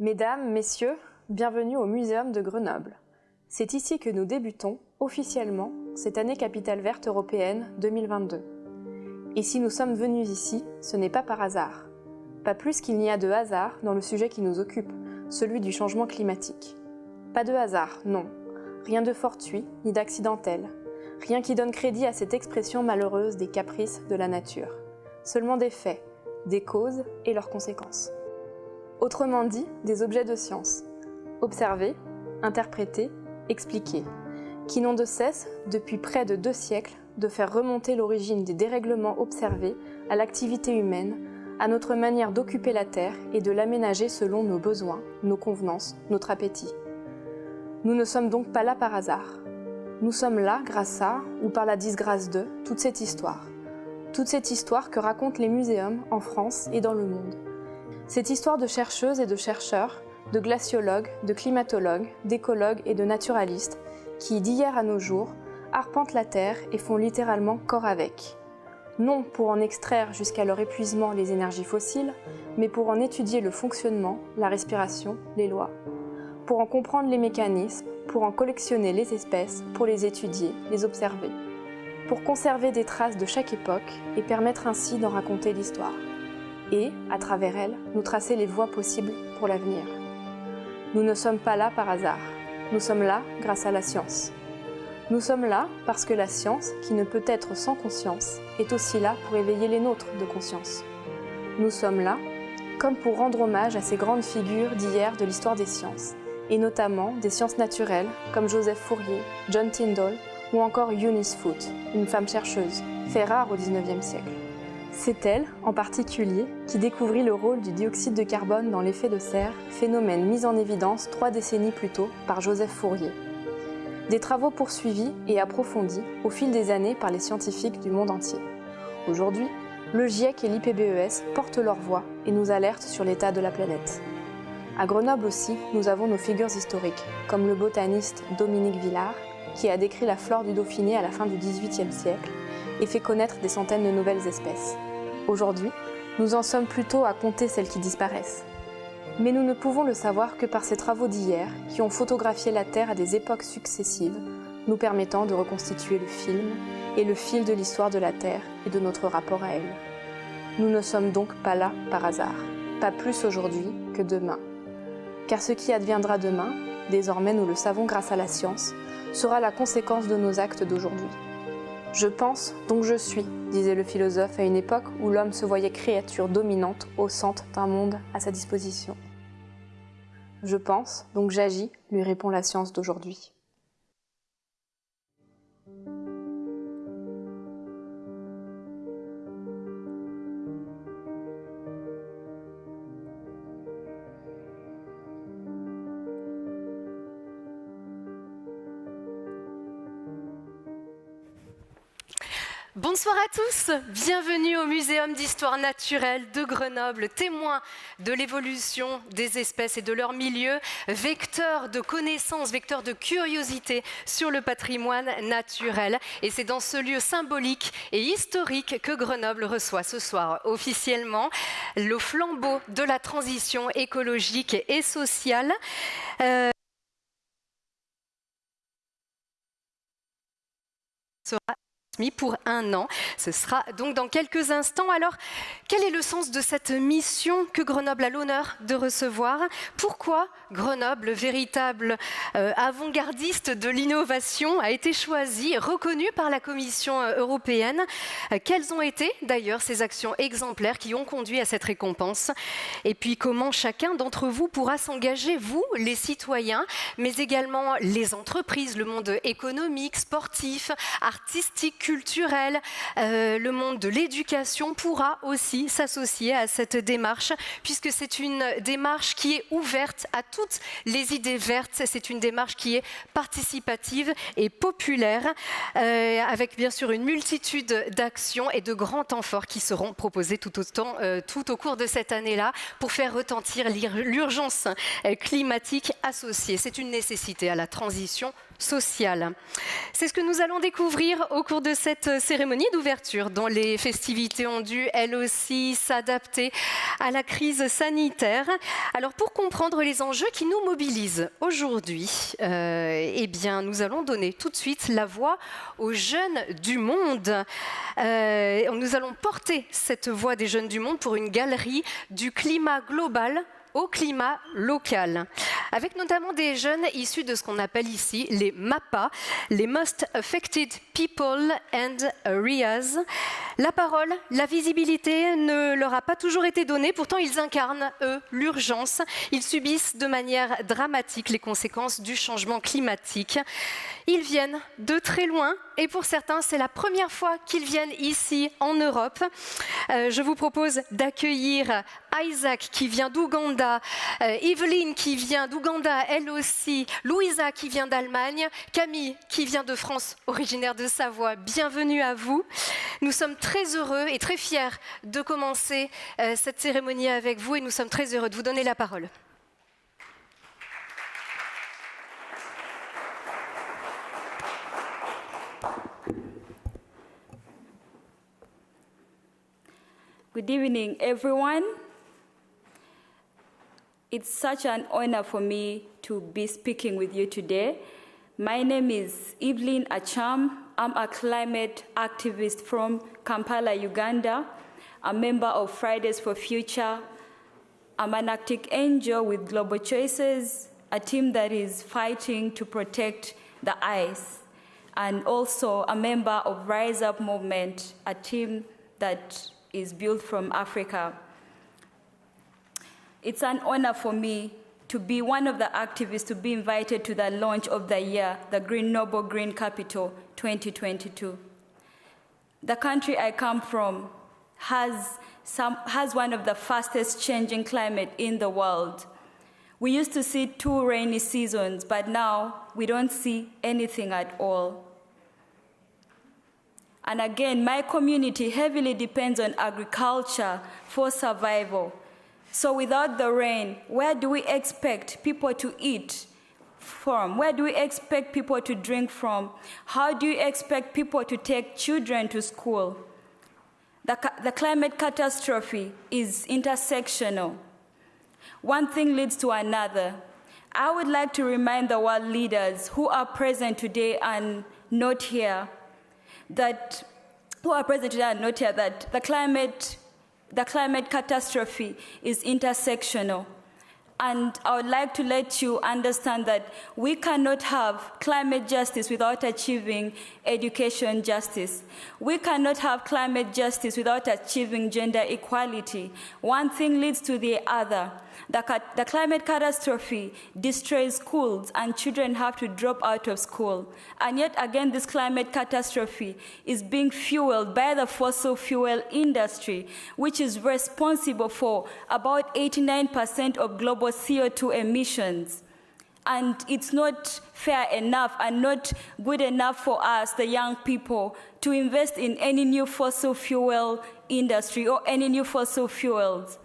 Mesdames, Messieurs, bienvenue au Muséum de Grenoble. C'est ici que nous débutons, officiellement, cette année Capitale Verte Européenne 2022. Et si nous sommes venus ici, ce n'est pas par hasard. Pas plus qu'il n'y a de hasard dans le sujet qui nous occupe, celui du changement climatique. Pas de hasard, non. Rien de fortuit, ni d'accidentel. Rien qui donne crédit à cette expression malheureuse des caprices de la nature. Seulement des faits, des causes et leurs conséquences. Autrement dit, des objets de science. Observés, interprétés, expliqués. Qui n'ont de cesse, depuis près de 2 siècles, de faire remonter l'origine des dérèglements observés à l'activité humaine, à notre manière d'occuper la Terre et de l'aménager selon nos besoins, nos convenances, notre appétit. Nous ne sommes donc pas là par hasard. Nous sommes là grâce à, ou par la disgrâce de, toute cette histoire. Toute cette histoire que racontent les muséums en France et dans le monde. Cette histoire de chercheuses et de chercheurs, de glaciologues, de climatologues, d'écologues et de naturalistes qui, d'hier à nos jours, arpentent la Terre et font littéralement corps avec. Non pour en extraire jusqu'à leur épuisement les énergies fossiles, mais pour en étudier le fonctionnement, la respiration, les lois. Pour en comprendre les mécanismes, pour en collectionner les espèces, pour les étudier, les observer. Pour conserver des traces de chaque époque et permettre ainsi d'en raconter l'histoire. Et, à travers elle, nous tracer les voies possibles pour l'avenir. Nous ne sommes pas là par hasard. Nous sommes là grâce à la science. Nous sommes là parce que la science, qui ne peut être sans conscience, est aussi là pour éveiller les nôtres de conscience. Nous sommes là comme pour rendre hommage à ces grandes figures d'hier de l'histoire des sciences, et notamment des sciences naturelles comme Joseph Fourier, John Tyndall ou encore Eunice Foote, une femme chercheuse, fait rare au XIXe siècle. C'est elle, en particulier, qui découvrit le rôle du dioxyde de carbone dans l'effet de serre, phénomène mis en évidence 3 décennies plus tôt par Joseph Fourier. Des travaux poursuivis et approfondis au fil des années par les scientifiques du monde entier. Aujourd'hui, le GIEC et l'IPBES portent leur voix et nous alertent sur l'état de la planète. À Grenoble aussi, nous avons nos figures historiques, comme le botaniste Dominique Villard, qui a décrit la flore du Dauphiné à la fin du XVIIIe siècle et fait connaître des centaines de nouvelles espèces. Aujourd'hui, nous en sommes plutôt à compter celles qui disparaissent. Mais nous ne pouvons le savoir que par ces travaux d'hier qui ont photographié la Terre à des époques successives, nous permettant de reconstituer le film et le fil de l'histoire de la Terre et de notre rapport à elle. Nous ne sommes donc pas là par hasard, pas plus aujourd'hui que demain. Car ce qui adviendra demain, désormais nous le savons grâce à la science, sera la conséquence de nos actes d'aujourd'hui. Je pense, donc je suis, disait le philosophe à une époque où l'homme se voyait créature dominante au centre d'un monde à sa disposition. Je pense, donc j'agis, lui répond la science d'aujourd'hui. Bonsoir à tous, bienvenue au Muséum d'Histoire Naturelle de Grenoble, témoin de l'évolution des espèces et de leur milieu, vecteur de connaissances, vecteur de curiosité sur le patrimoine naturel. Et c'est dans ce lieu symbolique et historique que Grenoble reçoit ce soir officiellement le flambeau de la transition écologique et sociale. Sera pour 1 an. Ce sera donc dans quelques instants. Alors, quel est le sens de cette mission que Grenoble a l'honneur de recevoir? Pourquoi Grenoble, véritable avant-gardiste de l'innovation, a été choisi, reconnu par la Commission européenne? Quelles ont été d'ailleurs ces actions exemplaires qui ont conduit à cette récompense? Et puis, comment chacun d'entre vous pourra s'engager, vous, les citoyens, mais également les entreprises, le monde économique, sportif, artistique, culturel, le monde de l'éducation pourra aussi s'associer à cette démarche, puisque c'est une démarche qui est ouverte à toutes les idées vertes, c'est une démarche qui est participative et populaire, avec bien sûr une multitude d'actions et de grands temps forts qui seront proposés tout au cours de cette année-là pour faire retentir l'urgence climatique associée. C'est une nécessité à la transition sociale. C'est ce que nous allons découvrir au cours de cette cérémonie d'ouverture, dont les festivités ont dû, elles aussi, s'adapter à la crise sanitaire. Alors, pour comprendre les enjeux qui nous mobilisent aujourd'hui, eh bien, nous allons donner tout de suite la voix aux jeunes du monde. Nous allons porter cette voix des jeunes du monde pour une galerie du climat global au climat local, avec notamment des jeunes issus de ce qu'on appelle ici les MAPA, les Most Affected People and Areas. La parole, la visibilité ne leur a pas toujours été donnée, pourtant ils incarnent, eux, l'urgence. Ils subissent de manière dramatique les conséquences du changement climatique. Ils viennent de très loin et pour certains, c'est la première fois qu'ils viennent ici en Europe. Je vous propose d'accueillir Isaac qui vient d'Ouganda, Evelyn qui vient d'Ouganda, elle aussi, Louisa qui vient d'Allemagne, Camille qui vient de France, originaire de Savoie. Bienvenue à vous. Nous sommes très heureux et très fiers de commencer cette cérémonie avec vous et nous sommes très heureux de vous donner la parole. Good evening, everyone. It's such an honor for me to be speaking with you today. My name is Evelyn Acham. I'm a climate activist from Kampala, Uganda, a member of Fridays for Future. I'm an Arctic Angel with Global Choices, a team that is fighting to protect the ice, and also a member of Rise Up Movement, a team that is built from Africa. It's an honor for me to be one of the activists to be invited to the launch of the year, the Grenoble Green Capital 2022. The country I come from has one of the fastest changing climate in the world. We used to see 2 rainy seasons, but now we don't see anything at all. And again, my community heavily depends on agriculture for survival. So without the rain, where do we expect people to eat from? Where do we expect people to drink from? How do you expect people to take children to school? The climate catastrophe is intersectional. One thing leads to another. I would like to remind the world leaders who are present today and not here that the climate catastrophe is intersectional. And I would like to let you understand that we cannot have climate justice without achieving education justice. We cannot have climate justice without achieving gender equality. One thing leads to the other. The climate catastrophe destroys schools and children have to drop out of school. And yet again, this climate catastrophe is being fueled by the fossil fuel industry, which is responsible for about 89% of global CO2 emissions. And it's not fair enough and not good enough for us, the young people, to invest in any new fossil fuel industry or any new fossil fuels.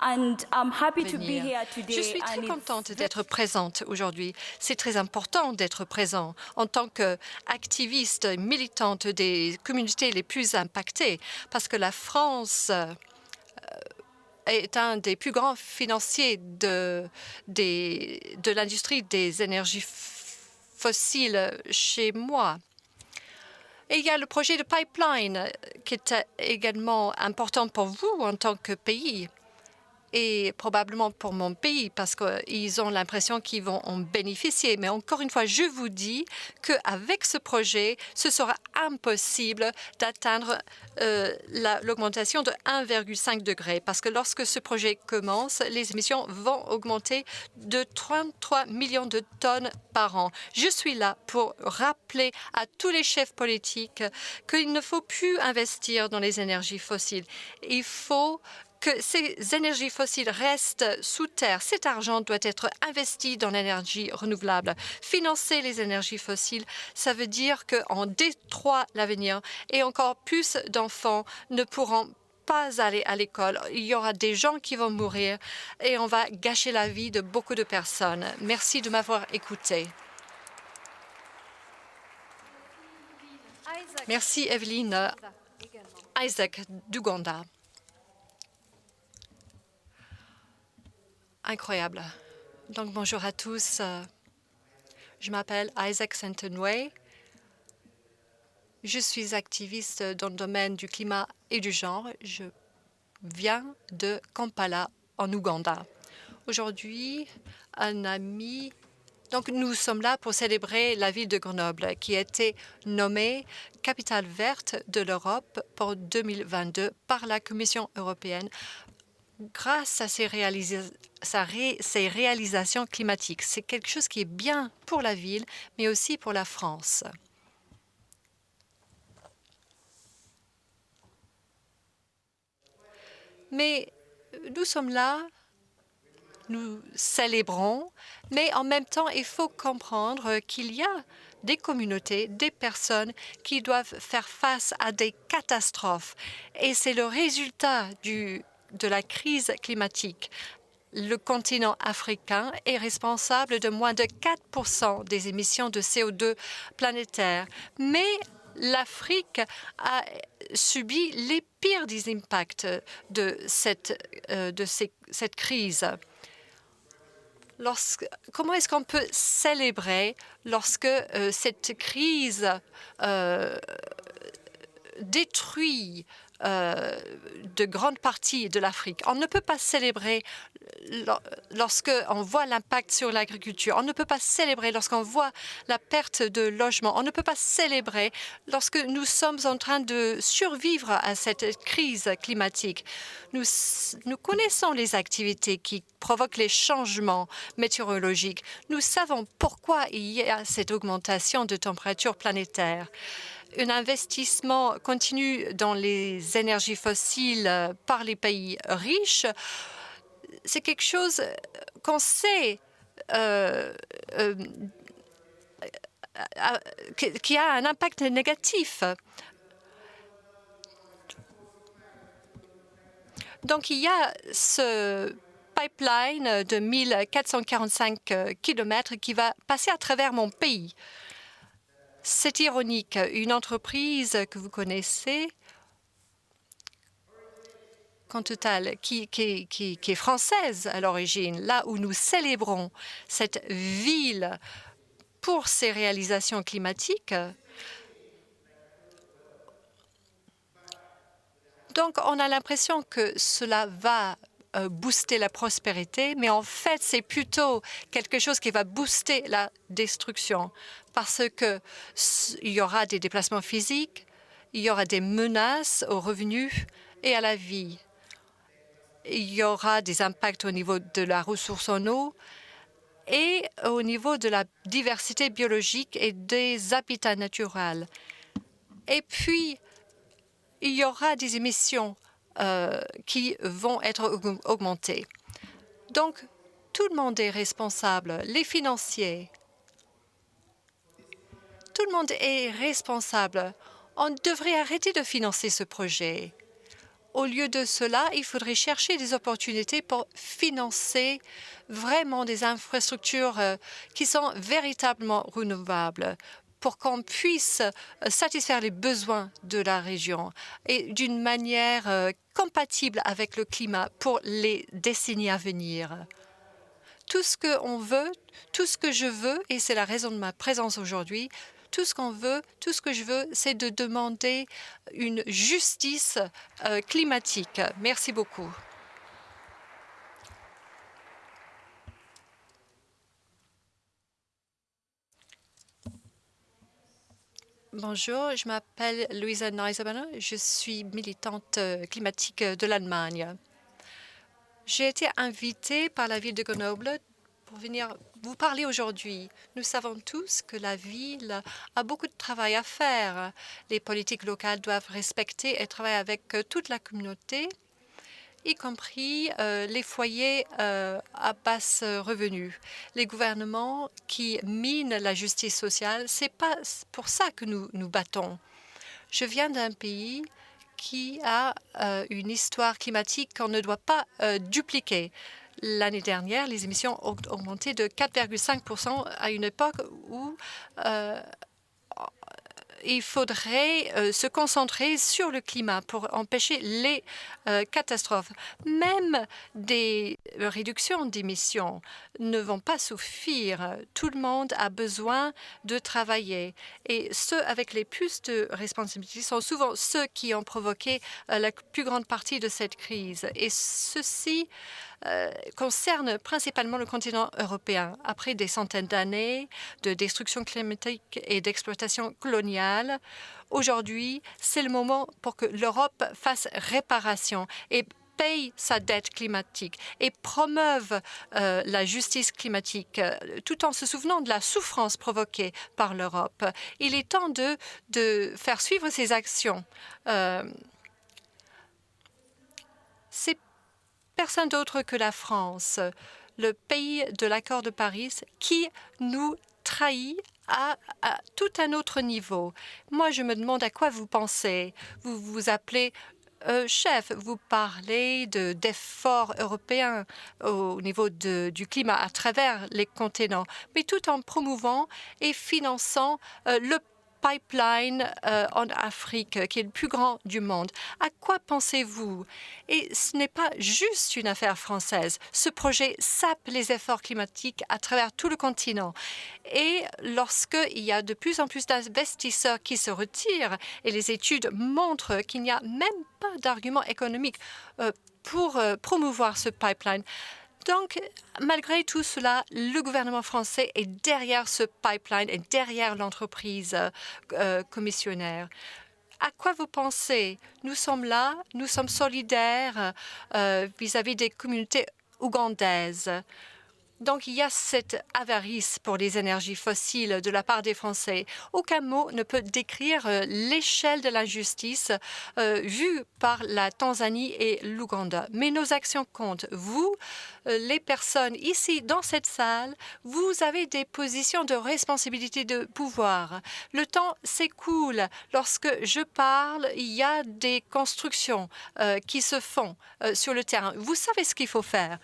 And I'm happy to be here today. Je suis très contente d'être présente aujourd'hui. C'est très important d'être présent en tant qu'activiste militante des communautés les plus impactées, parce que la France est un des plus grands financiers de l'industrie des énergies fossiles chez moi. Et il y a le projet de pipeline qui est également important pour vous en tant que pays. Et probablement pour mon pays, parce qu'ils ont l'impression qu'ils vont en bénéficier. Mais encore une fois, je vous dis qu'avec ce projet, ce sera impossible d'atteindre l'augmentation de 1,5 degré, parce que lorsque ce projet commence, les émissions vont augmenter de 33 millions de tonnes par an. Je suis là pour rappeler à tous les chefs politiques qu'il ne faut plus investir dans les énergies fossiles. Il faut que ces énergies fossiles restent sous terre. Cet argent doit être investi dans l'énergie renouvelable. Financer les énergies fossiles, ça veut dire qu'on détruit l'avenir et encore plus d'enfants ne pourront pas aller à l'école. Il y aura des gens qui vont mourir et on va gâcher la vie de beaucoup de personnes. Merci de m'avoir écouté. Merci Evelyne. Isaac d'Ouganda. Incroyable. Donc bonjour à tous. Je m'appelle Isaac Sentenway. Je suis activiste dans le domaine du climat et du genre. Je viens de Kampala, en Ouganda. Aujourd'hui, un ami... Donc, nous sommes là pour célébrer la ville de Grenoble, qui a été nommée capitale verte de l'Europe pour 2022 par la Commission européenne grâce à ses réalisations climatiques. C'est quelque chose qui est bien pour la ville, mais aussi pour la France. Mais nous sommes là, nous célébrons, mais en même temps, il faut comprendre qu'il y a des communautés, des personnes qui doivent faire face à des catastrophes. Et c'est le résultat de la crise climatique. Le continent africain est responsable de moins de 4% des émissions de CO2 planétaires. Mais l'Afrique a subi les pires des impacts de cette crise. Comment est-ce qu'on peut célébrer lorsque cette crise détruit de grandes parties de l'Afrique? On ne peut pas célébrer lorsqu'on voit l'impact sur l'agriculture. On ne peut pas célébrer lorsqu'on voit la perte de logement. On ne peut pas célébrer lorsque nous sommes en train de survivre à cette crise climatique. Nous connaissons les activités qui provoquent les changements météorologiques. Nous savons pourquoi il y a cette augmentation de température planétaire. Un investissement continu dans les énergies fossiles par les pays riches, c'est quelque chose qu'on sait qui a un impact négatif. Donc, il y a ce pipeline de 1445 km qui va passer à travers mon pays. C'est ironique. Une entreprise que vous connaissez, Continental, qui est française à l'origine, là où nous célébrons cette ville pour ses réalisations climatiques. Donc, on a l'impression que cela va booster la prospérité, mais en fait, c'est plutôt quelque chose qui va booster la destruction parce qu'il y aura des déplacements physiques, il y aura des menaces aux revenus et à la vie. Il y aura des impacts au niveau de la ressource en eau et au niveau de la diversité biologique et des habitats naturels. Et puis, il y aura des émissions qui vont être augmentées. Donc, tout le monde est responsable, les financiers. Tout le monde est responsable. On devrait arrêter de financer ce projet. Au lieu de cela, il faudrait chercher des opportunités pour financer vraiment des infrastructures qui sont véritablement renouvelables, pour qu'on puisse satisfaire les besoins de la région et d'une manière compatible avec le climat pour les décennies à venir. Tout ce qu'on veut, tout ce que je veux, et c'est la raison de ma présence aujourd'hui, tout ce qu'on veut, tout ce que je veux, c'est de demander une justice climatique. Merci beaucoup. Bonjour, je m'appelle Luisa Neisebauer, je suis militante climatique de l'Allemagne. J'ai été invitée par la ville de Grenoble pour venir vous parler aujourd'hui. Nous savons tous que la ville a beaucoup de travail à faire. Les politiques locales doivent respecter et travailler avec toute la communauté, y compris les foyers à basse revenus. Les gouvernements qui minent la justice sociale, c'est pas pour ça que nous nous battons. Je viens d'un pays qui a une histoire climatique qu'on ne doit pas dupliquer. L'année dernière, les émissions ont augmenté de 4,5% à une époque où il faudrait se concentrer sur le climat pour empêcher les catastrophes. Même des réductions d'émissions ne vont pas suffire. Tout le monde a besoin de travailler. Et ceux avec les plus de responsabilités sont souvent ceux qui ont provoqué la plus grande partie de cette crise. Et ceci concerne principalement le continent européen. Après des centaines d'années de destruction climatique et d'exploitation coloniale, aujourd'hui, c'est le moment pour que l'Europe fasse réparation et paye sa dette climatique et promeuve la justice climatique, tout en se souvenant de la souffrance provoquée par l'Europe. Il est temps de faire suivre ces actions. C'est personne d'autre que la France, le pays de l'accord de Paris, qui nous trahit à tout un autre niveau. Moi, je me demande à quoi vous pensez. Vous vous appelez chef, vous parlez d'efforts européens au niveau du climat à travers les continents, mais tout en promouvant et finançant le pipeline en Afrique, qui est le plus grand du monde. À quoi pensez-vous? Et ce n'est pas juste une affaire française. Ce projet sape les efforts climatiques à travers tout le continent. Et lorsqu'il y a de plus en plus d'investisseurs qui se retirent, et les études montrent qu'il n'y a même pas d'argument économique pour promouvoir ce pipeline. Donc, malgré tout cela, le gouvernement français est derrière ce pipeline et derrière l'entreprise commissionnaire. À quoi vous pensez? Nous sommes là, nous sommes solidaires vis-à-vis des communautés ougandaises. Donc, il y a cette avarice pour les énergies fossiles de la part des Français. Aucun mot ne peut décrire l'échelle de l'injustice vue par la Tanzanie et l'Ouganda. Mais nos actions comptent. Vous, les personnes ici dans cette salle, vous avez des positions de responsabilité, de pouvoir. Le temps s'écoule. Lorsque je parle, il y a des constructions qui se font sur le terrain. Vous savez ce qu'il faut faire.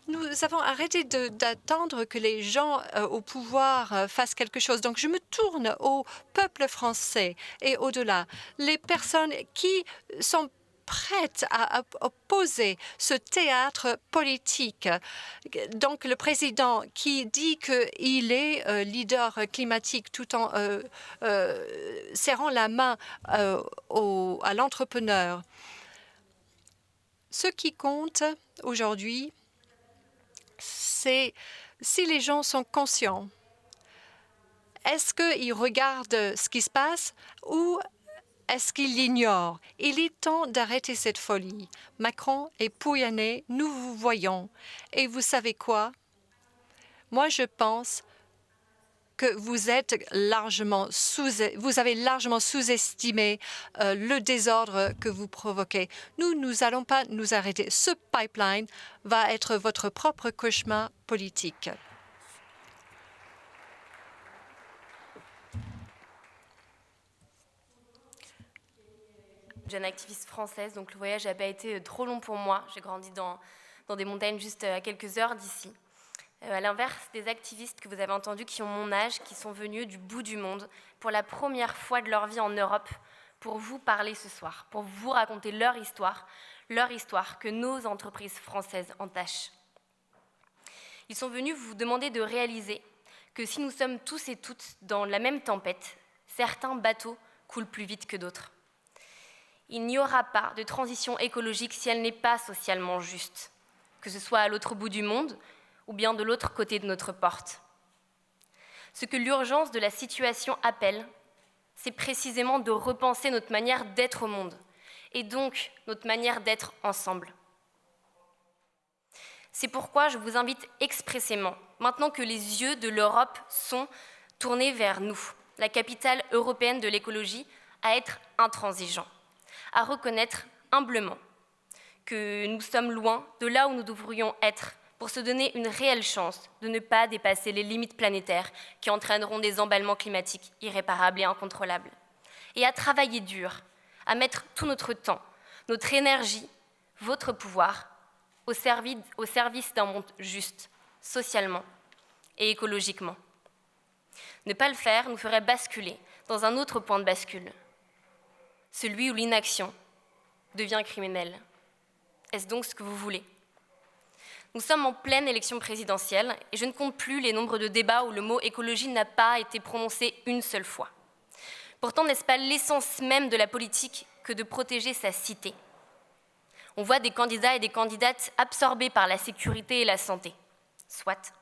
Nous avons arrêté d'attendre que les gens au pouvoir fassent quelque chose. Donc, je me tourne au peuple français et au-delà. Les personnes qui sont prêtes à opposer ce théâtre politique. Donc, le président qui dit qu'il est leader climatique tout en serrant la main à l'entrepreneur. Ce qui compte aujourd'hui, c'est si les gens sont conscients. Est-ce qu'ils regardent ce qui se passe ou est-ce qu'ils l'ignorent? Il est temps d'arrêter cette folie. Macron et Pouyanné, nous vous voyons. Et vous savez quoi? Moi, je pense que vous avez largement sous-estimé le désordre que vous provoquez. Nous n'allons pas nous arrêter. Ce pipeline va être votre propre cauchemar politique. Jeune activiste française, donc le voyage n'a pas été trop long pour moi. J'ai grandi dans des montagnes juste à quelques heures d'ici. À l'inverse des activistes que vous avez entendus qui ont mon âge, qui sont venus du bout du monde pour la première fois de leur vie en Europe, pour vous parler ce soir, pour vous raconter leur histoire que nos entreprises françaises entachent. Ils sont venus vous demander de réaliser que si nous sommes tous et toutes dans la même tempête, certains bateaux coulent plus vite que d'autres. Il n'y aura pas de transition écologique si elle n'est pas socialement juste, que ce soit à l'autre bout du monde ou bien de l'autre côté de notre porte. Ce que l'urgence de la situation appelle, c'est précisément de repenser notre manière d'être au monde, et donc notre manière d'être ensemble. C'est pourquoi je vous invite expressément, maintenant que les yeux de l'Europe sont tournés vers nous, la capitale européenne de l'écologie, à être intransigeants, à reconnaître humblement que nous sommes loin de là où nous devrions être, pour se donner une réelle chance de ne pas dépasser les limites planétaires qui entraîneront des emballements climatiques irréparables et incontrôlables. Et à travailler dur, à mettre tout notre temps, notre énergie, votre pouvoir, au service d'un monde juste, socialement et écologiquement. Ne pas le faire nous ferait basculer dans un autre point de bascule, celui où l'inaction devient criminelle. Est-ce donc ce que vous voulez ? Nous sommes en pleine élection présidentielle et je ne compte plus les nombres de débats où le mot écologie n'a pas été prononcé une seule fois. Pourtant, n'est-ce pas l'essence même de la politique que de protéger sa cité ? On voit des candidats et des candidates absorbés par la sécurité et la santé. Soit.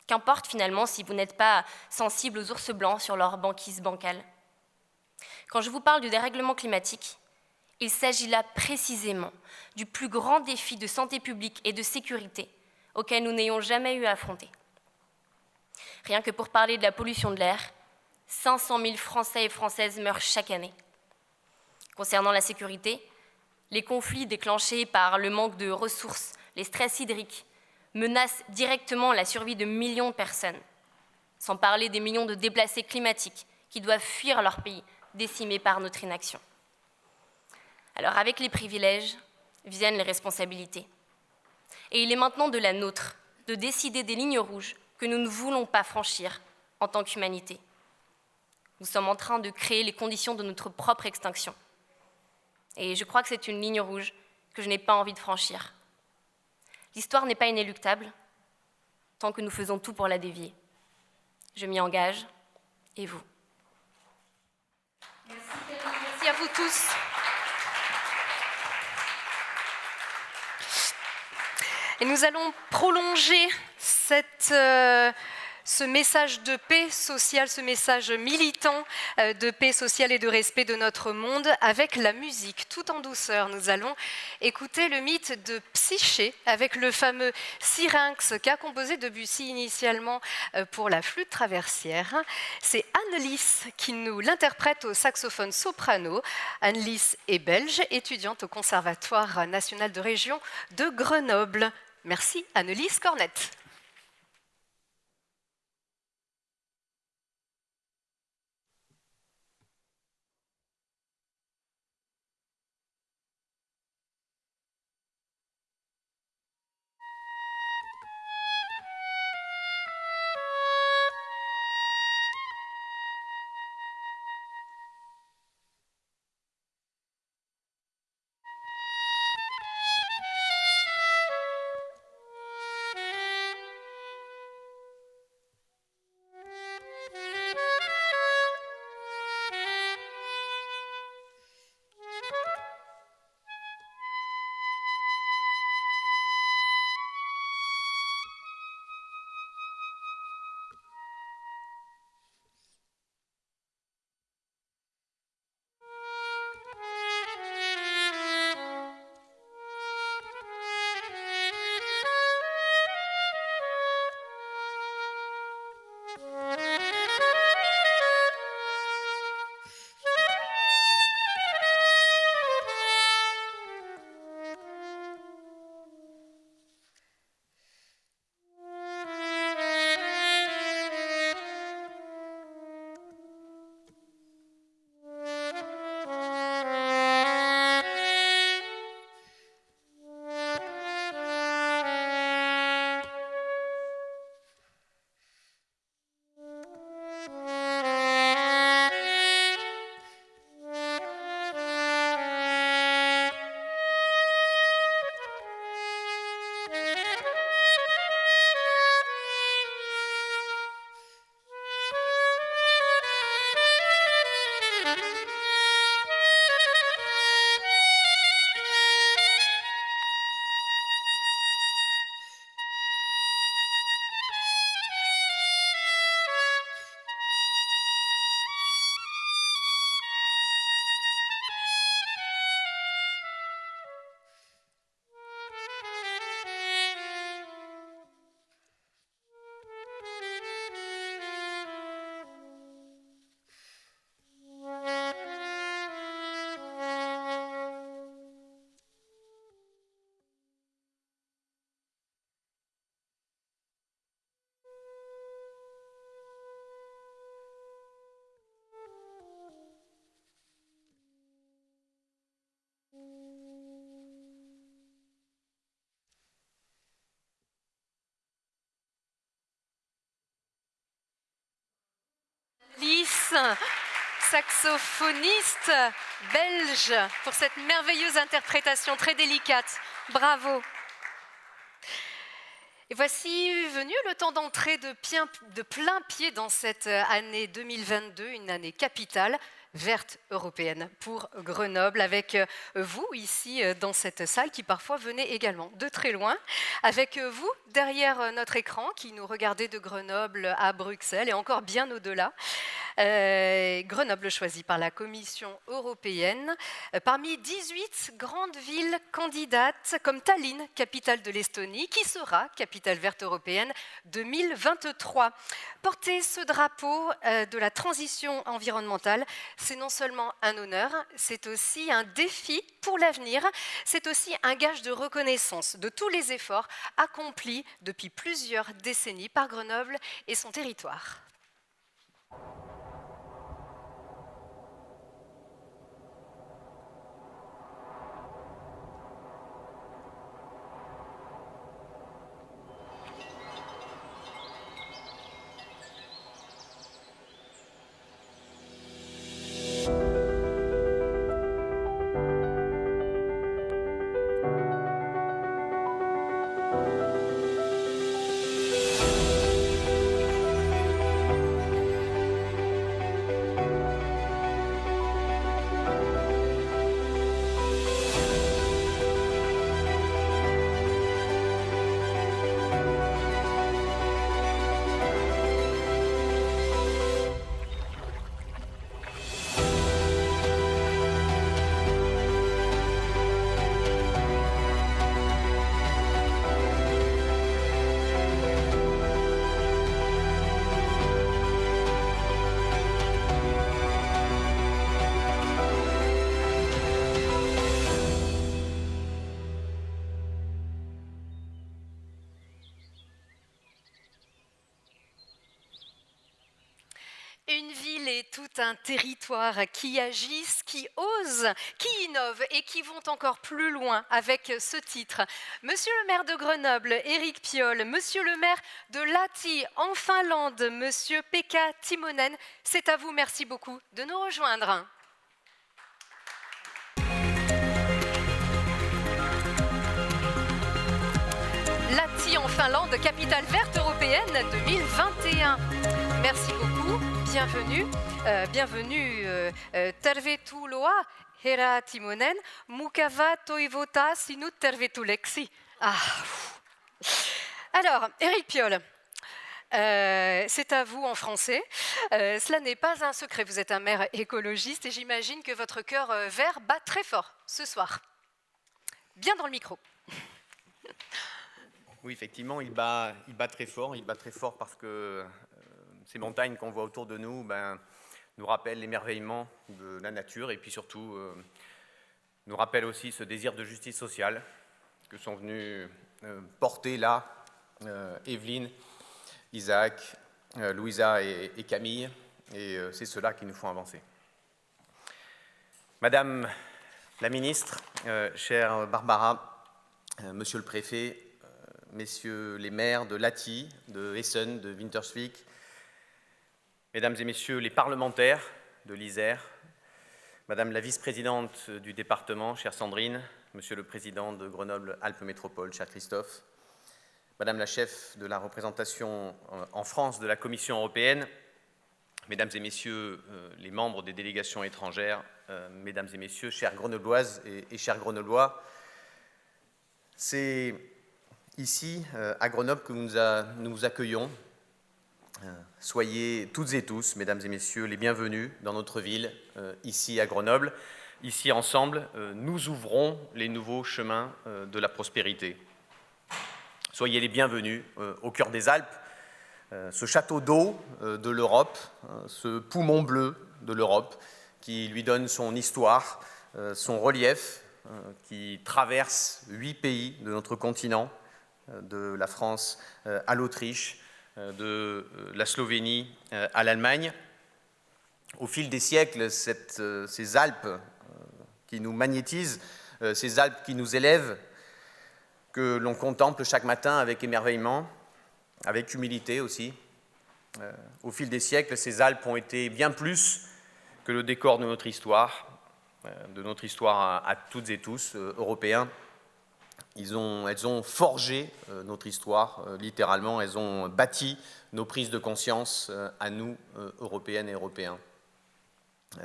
Qu'importe finalement si vous n'êtes pas sensible aux ours blancs sur leur banquise bancale. Quand je vous parle du dérèglement climatique, il s'agit là précisément du plus grand défi de santé publique et de sécurité auquel nous n'ayons jamais eu à affronter. Rien que pour parler de la pollution de l'air, 500 000 Français et Françaises meurent chaque année. Concernant la sécurité, les conflits déclenchés par le manque de ressources, les stress hydriques, menacent directement la survie de millions de personnes, sans parler des millions de déplacés climatiques qui doivent fuir leur pays, décimés par notre inaction. Alors avec les privilèges viennent les responsabilités. Et il est maintenant de la nôtre de décider des lignes rouges que nous ne voulons pas franchir en tant qu'humanité. Nous sommes en train de créer les conditions de notre propre extinction. Et je crois que c'est une ligne rouge que je n'ai pas envie de franchir. L'histoire n'est pas inéluctable tant que nous faisons tout pour la dévier. Je m'y engage, et vous ? Merci à vous tous. Et nous allons prolonger ce message de paix sociale, ce message militant de paix sociale et de respect de notre monde avec la musique. Tout en douceur, nous allons écouter le mythe de Psyché avec le fameux Syrinx qu'a composé Debussy initialement pour la flûte traversière. C'est Annelies qui nous l'interprète au saxophone soprano. Annelies est belge, étudiante au Conservatoire national de région de Grenoble. Merci Annelies Cornette. saxophoniste belge, pour cette merveilleuse interprétation très délicate. Bravo. Et voici venu le temps d'entrer de plein pied dans cette année 2022, une année capitale verte européenne pour Grenoble, avec vous ici dans cette salle qui parfois venait également de très loin, avec vous derrière notre écran qui nous regardez de Grenoble à Bruxelles et encore bien au-delà. Grenoble choisi par la Commission européenne parmi 18 grandes villes candidates comme Tallinn, capitale de l'Estonie, qui sera capitale verte européenne 2023. Porter ce drapeau de la transition environnementale, c'est non seulement un honneur, c'est aussi un défi pour l'avenir, c'est aussi un gage de reconnaissance de tous les efforts accomplis depuis plusieurs décennies par Grenoble et son territoire. Une ville et tout un territoire qui agissent, qui osent, qui innovent et qui vont encore plus loin avec ce titre. Monsieur le maire de Grenoble, Éric Piolle, monsieur le maire de Lahti en Finlande, monsieur Pekka Timonen, c'est à vous, merci beaucoup de nous rejoindre. Lahti en Finlande, capitale verte européenne 2021. Merci beaucoup, bienvenue. Tervetuloa, herra Timonen, mukava toivota sinut tervetuleksi. Alors, Éric Piolle, c'est à vous en français. Cela n'est pas un secret, vous êtes un maire écologiste et j'imagine que votre cœur vert bat très fort ce soir. Bien dans le micro. Oui, effectivement, il bat très fort. Il bat très fort parce que ces montagnes qu'on voit autour de nous nous rappellent l'émerveillement de la nature et puis surtout nous rappellent aussi ce désir de justice sociale que sont venus porter là Evelyne, Isaac, Louisa et Camille. Et c'est cela qui nous font avancer. Madame la ministre, chère Barbara, monsieur le préfet, messieurs les maires de Lahti, de Essen, de Winterswijk, mesdames et messieurs les parlementaires de l'Isère, madame la vice-présidente du département, chère Sandrine, monsieur le président de Grenoble-Alpes Métropole, cher Christophe, madame la chef de la représentation en France de la Commission européenne, mesdames et messieurs les membres des délégations étrangères, mesdames et messieurs, chères Grenobloises et chers Grenoblois, c'est ici, à Grenoble, que nous vous accueillons. Soyez toutes et tous, mesdames et messieurs, les bienvenus dans notre ville, ici à Grenoble. Ici, ensemble, nous ouvrons les nouveaux chemins de la prospérité. Soyez les bienvenus au cœur des Alpes, ce château d'eau de l'Europe, ce poumon bleu de l'Europe, qui lui donne son histoire, son relief, qui traverse 8 pays de notre continent, de la France à l'Autriche, de la Slovénie à l'Allemagne. Au fil des siècles, ces Alpes qui nous magnétisent, ces Alpes qui nous élèvent, que l'on contemple chaque matin avec émerveillement, avec humilité aussi. Au fil des siècles, ces Alpes ont été bien plus que le décor de notre histoire à toutes et tous, européens. Elles ont forgé notre histoire, littéralement, elles ont bâti nos prises de conscience à nous, Européennes et Européens.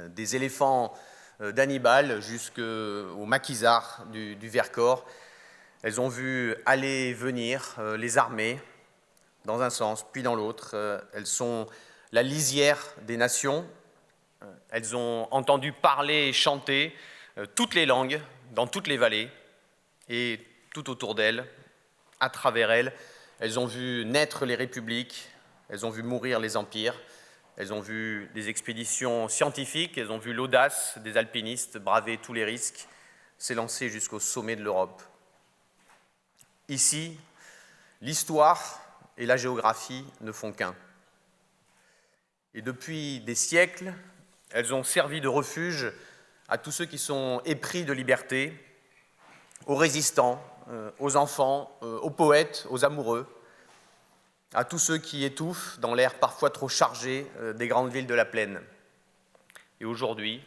Des éléphants d'Hannibal jusqu'aux maquisards du Vercors, elles ont vu aller et venir les armées dans un sens, puis dans l'autre. Elles sont la lisière des nations. Elles ont entendu parler et chanter toutes les langues, dans toutes les vallées, et tout autour d'elles, à travers elles, elles ont vu naître les républiques, elles ont vu mourir les empires, elles ont vu des expéditions scientifiques, elles ont vu l'audace des alpinistes braver tous les risques, s'élancer jusqu'au sommet de l'Europe. Ici, l'histoire et la géographie ne font qu'un. Et depuis des siècles, elles ont servi de refuge à tous ceux qui sont épris de liberté, aux résistants, aux enfants, aux poètes, aux amoureux, à tous ceux qui étouffent dans l'air parfois trop chargé des grandes villes de la plaine. Et aujourd'hui,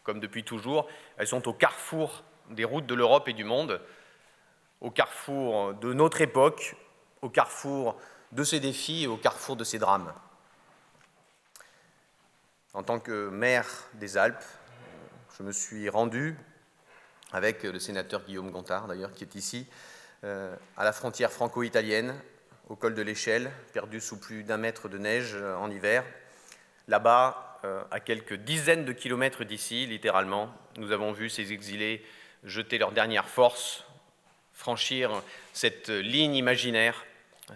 comme depuis toujours, elles sont au carrefour des routes de l'Europe et du monde, au carrefour de notre époque, au carrefour de ces défis et au carrefour de ces drames. En tant que maire des Alpes, je me suis rendu avec le sénateur Guillaume Gontard, d'ailleurs, qui est ici, à la frontière franco-italienne, au col de l'Échelle, perdu sous plus d'1 mètre de neige en hiver. Là-bas, à quelques dizaines de kilomètres d'ici, littéralement, nous avons vu ces exilés jeter leur dernière force, franchir cette ligne imaginaire,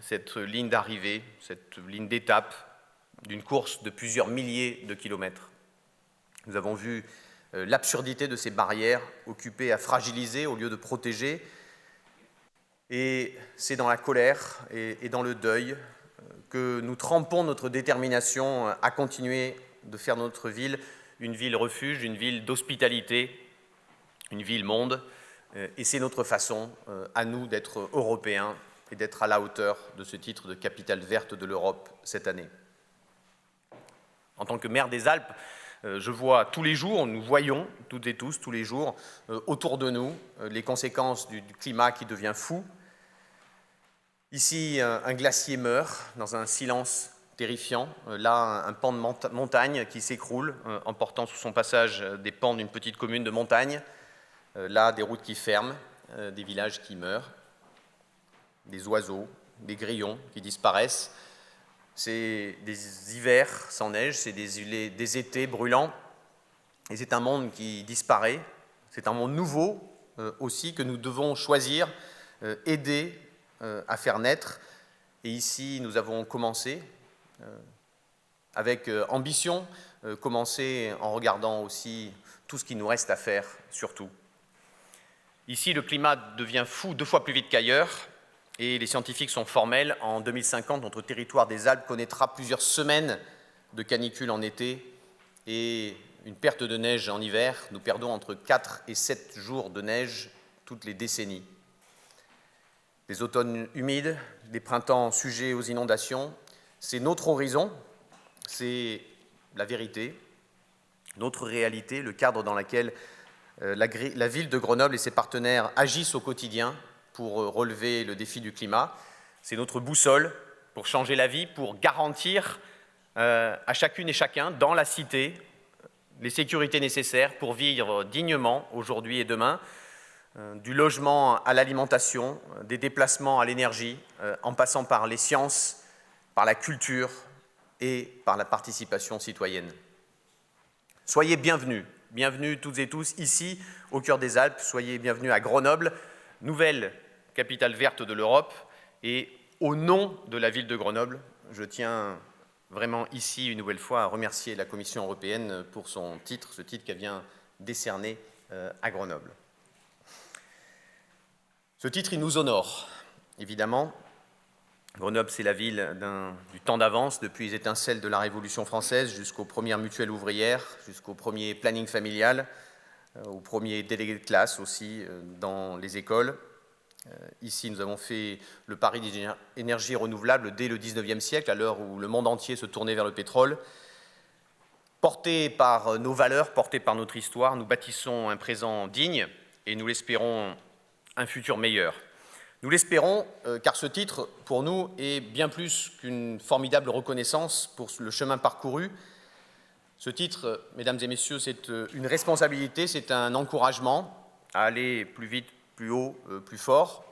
cette ligne d'arrivée, cette ligne d'étape d'une course de plusieurs milliers de kilomètres. Nous avons vu l'absurdité de ces barrières occupées à fragiliser au lieu de protéger. Et c'est dans la colère et dans le deuil que nous trempons notre détermination à continuer de faire notre ville une ville refuge, une ville d'hospitalité, une ville monde. Et c'est notre façon à nous d'être européens et d'être à la hauteur de ce titre de capitale verte de l'Europe cette année. En tant que maire des Alpes, je vois tous les jours, nous voyons toutes et tous, tous les jours, autour de nous, les conséquences du climat qui devient fou. Ici, un glacier meurt dans un silence terrifiant. Là, un pan de montagne qui s'écroule, emportant sous son passage des pans d'une petite commune de montagne. Là, des routes qui ferment, des villages qui meurent, des oiseaux, des grillons qui disparaissent. C'est des hivers sans neige, c'est des étés brûlants, et c'est un monde qui disparaît. C'est un monde nouveau aussi que nous devons choisir, aider à faire naître. Et ici, nous avons commencé avec ambition, commencé en regardant aussi tout ce qui nous reste à faire, surtout. Ici, le climat devient fou 2 fois plus vite qu'ailleurs. Et les scientifiques sont formels. En 2050, notre territoire des Alpes connaîtra plusieurs semaines de canicule en été et une perte de neige en hiver. Nous perdons entre 4 et 7 jours de neige toutes les décennies. Des automnes humides, des printemps sujets aux inondations, c'est notre horizon, c'est la vérité, notre réalité, le cadre dans lequel la ville de Grenoble et ses partenaires agissent au quotidien pour relever le défi du climat. C'est notre boussole pour changer la vie, pour garantir à chacune et chacun, dans la cité, les sécurités nécessaires pour vivre dignement aujourd'hui et demain, du logement à l'alimentation, des déplacements à l'énergie, en passant par les sciences, par la culture et par la participation citoyenne. Soyez bienvenus, bienvenue toutes et tous ici, au cœur des Alpes, soyez bienvenus à Grenoble, nouvelle capitale verte de l'Europe, et au nom de la ville de Grenoble, je tiens vraiment ici une nouvelle fois à remercier la Commission européenne pour son titre, ce titre qu'elle vient décerner à Grenoble. Ce titre, il nous honore, évidemment. Grenoble, c'est la ville du temps d'avance, depuis les étincelles de la Révolution française jusqu'aux premières mutuelles ouvrières, jusqu'au premier planning familial, aux premiers délégués de classe aussi dans les écoles. Ici, nous avons fait le pari des énergies renouvelables dès le XIXe siècle, à l'heure où le monde entier se tournait vers le pétrole. Portés par nos valeurs, portés par notre histoire, nous bâtissons un présent digne et nous l'espérons un futur meilleur. Nous l'espérons car ce titre, pour nous, est bien plus qu'une formidable reconnaissance pour le chemin parcouru. Ce titre, mesdames et messieurs, c'est une responsabilité, c'est un encouragement à aller plus vite, plus haut, plus fort,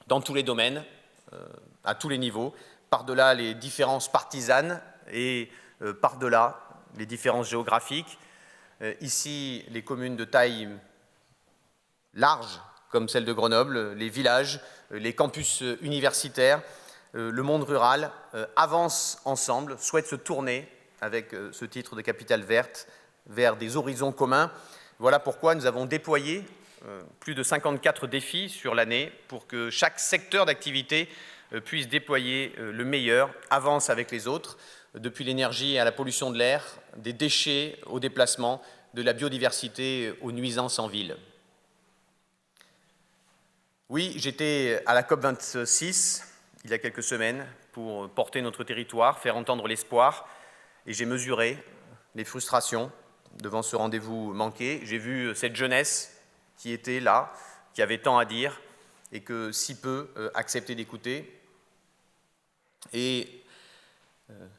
dans tous les domaines, à tous les niveaux, par-delà les différences partisanes et par-delà les différences géographiques. Ici, les communes de taille large, comme celle de Grenoble, les villages, les campus universitaires, le monde rural avancent ensemble, souhaitent se tourner avec ce titre de capitale verte vers des horizons communs. Voilà pourquoi nous avons déployé plus de 54 défis sur l'année pour que chaque secteur d'activité puisse déployer le meilleur, avance avec les autres, depuis l'énergie à la pollution de l'air, des déchets au déplacement, de la biodiversité aux nuisances en ville. Oui, j'étais à la COP26 il y a quelques semaines pour porter notre territoire, faire entendre l'espoir, et j'ai mesuré les frustrations devant ce rendez-vous manqué. J'ai vu cette jeunesse qui était là, qui avait tant à dire et que si peu acceptait d'écouter. Et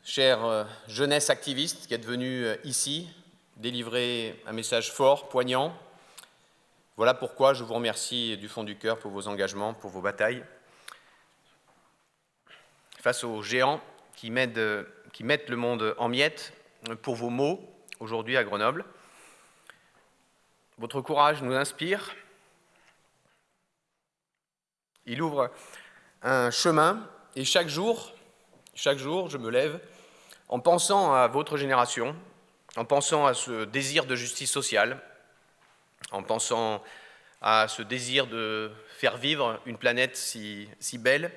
chère jeunesse activiste qui êtes venue ici délivrer un message fort, poignant, voilà pourquoi je vous remercie du fond du cœur pour vos engagements, pour vos batailles. Face aux géants qui mettent le monde en miettes, pour vos mots aujourd'hui à Grenoble. Votre courage nous inspire. Il ouvre un chemin et chaque jour, je me lève en pensant à votre génération, en pensant à ce désir de justice sociale, en pensant à ce désir de faire vivre une planète si belle,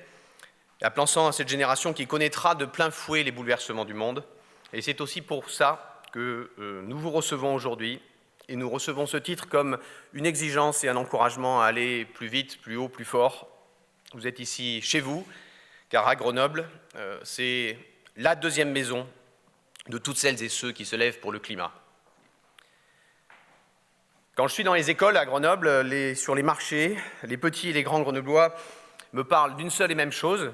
et en pensant à cette génération qui connaîtra de plein fouet les bouleversements du monde. Et c'est aussi pour ça que nous vous recevons aujourd'hui, et nous recevons ce titre comme une exigence et un encouragement à aller plus vite, plus haut, plus fort. Vous êtes ici chez vous, car à Grenoble, c'est la deuxième maison de toutes celles et ceux qui se lèvent pour le climat. Quand je suis dans les écoles à Grenoble, sur les marchés, les petits et les grands grenoblois me parlent d'une seule et même chose.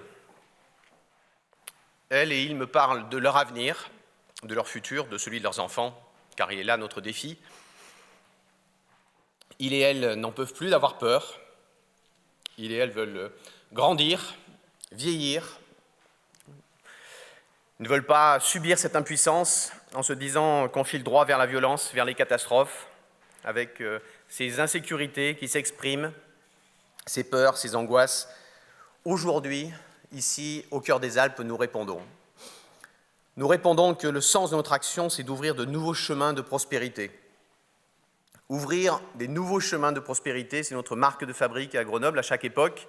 Elles et ils me parlent de leur avenir, de leur futur, de celui de leurs enfants, car il est là notre défi. Ils et elles n'en peuvent plus d'avoir peur. Ils et elles veulent grandir, vieillir. Ils ne veulent pas subir cette impuissance en se disant qu'on file droit vers la violence, vers les catastrophes, avec ces insécurités qui s'expriment, ces peurs, ces angoisses. Aujourd'hui, ici, au cœur des Alpes, nous répondons. Nous répondons que le sens de notre action, c'est d'ouvrir de nouveaux chemins de prospérité. Ouvrir des nouveaux chemins de prospérité, c'est notre marque de fabrique à Grenoble à chaque époque.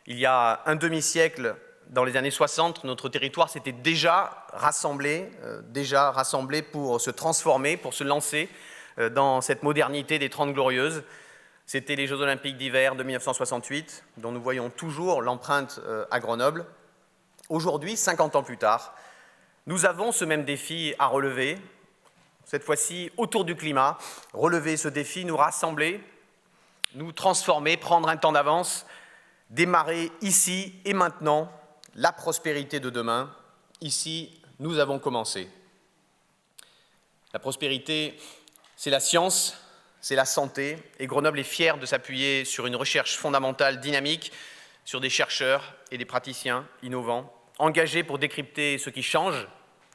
Il y a un demi-siècle, dans les années 60, notre territoire s'était déjà rassemblé pour se transformer, pour se lancer dans cette modernité des 30 Glorieuses. C'était les Jeux Olympiques d'hiver de 1968, dont nous voyons toujours l'empreinte à Grenoble. Aujourd'hui, 50 ans plus tard, nous avons ce même défi à relever, cette fois-ci autour du climat, relever ce défi, nous rassembler, nous transformer, prendre un temps d'avance, démarrer ici et maintenant la prospérité de demain. Ici, nous avons commencé. La prospérité, c'est la science, c'est la santé, et Grenoble est fier de s'appuyer sur une recherche fondamentale dynamique, sur des chercheurs et des praticiens innovants, engagés pour décrypter ce qui change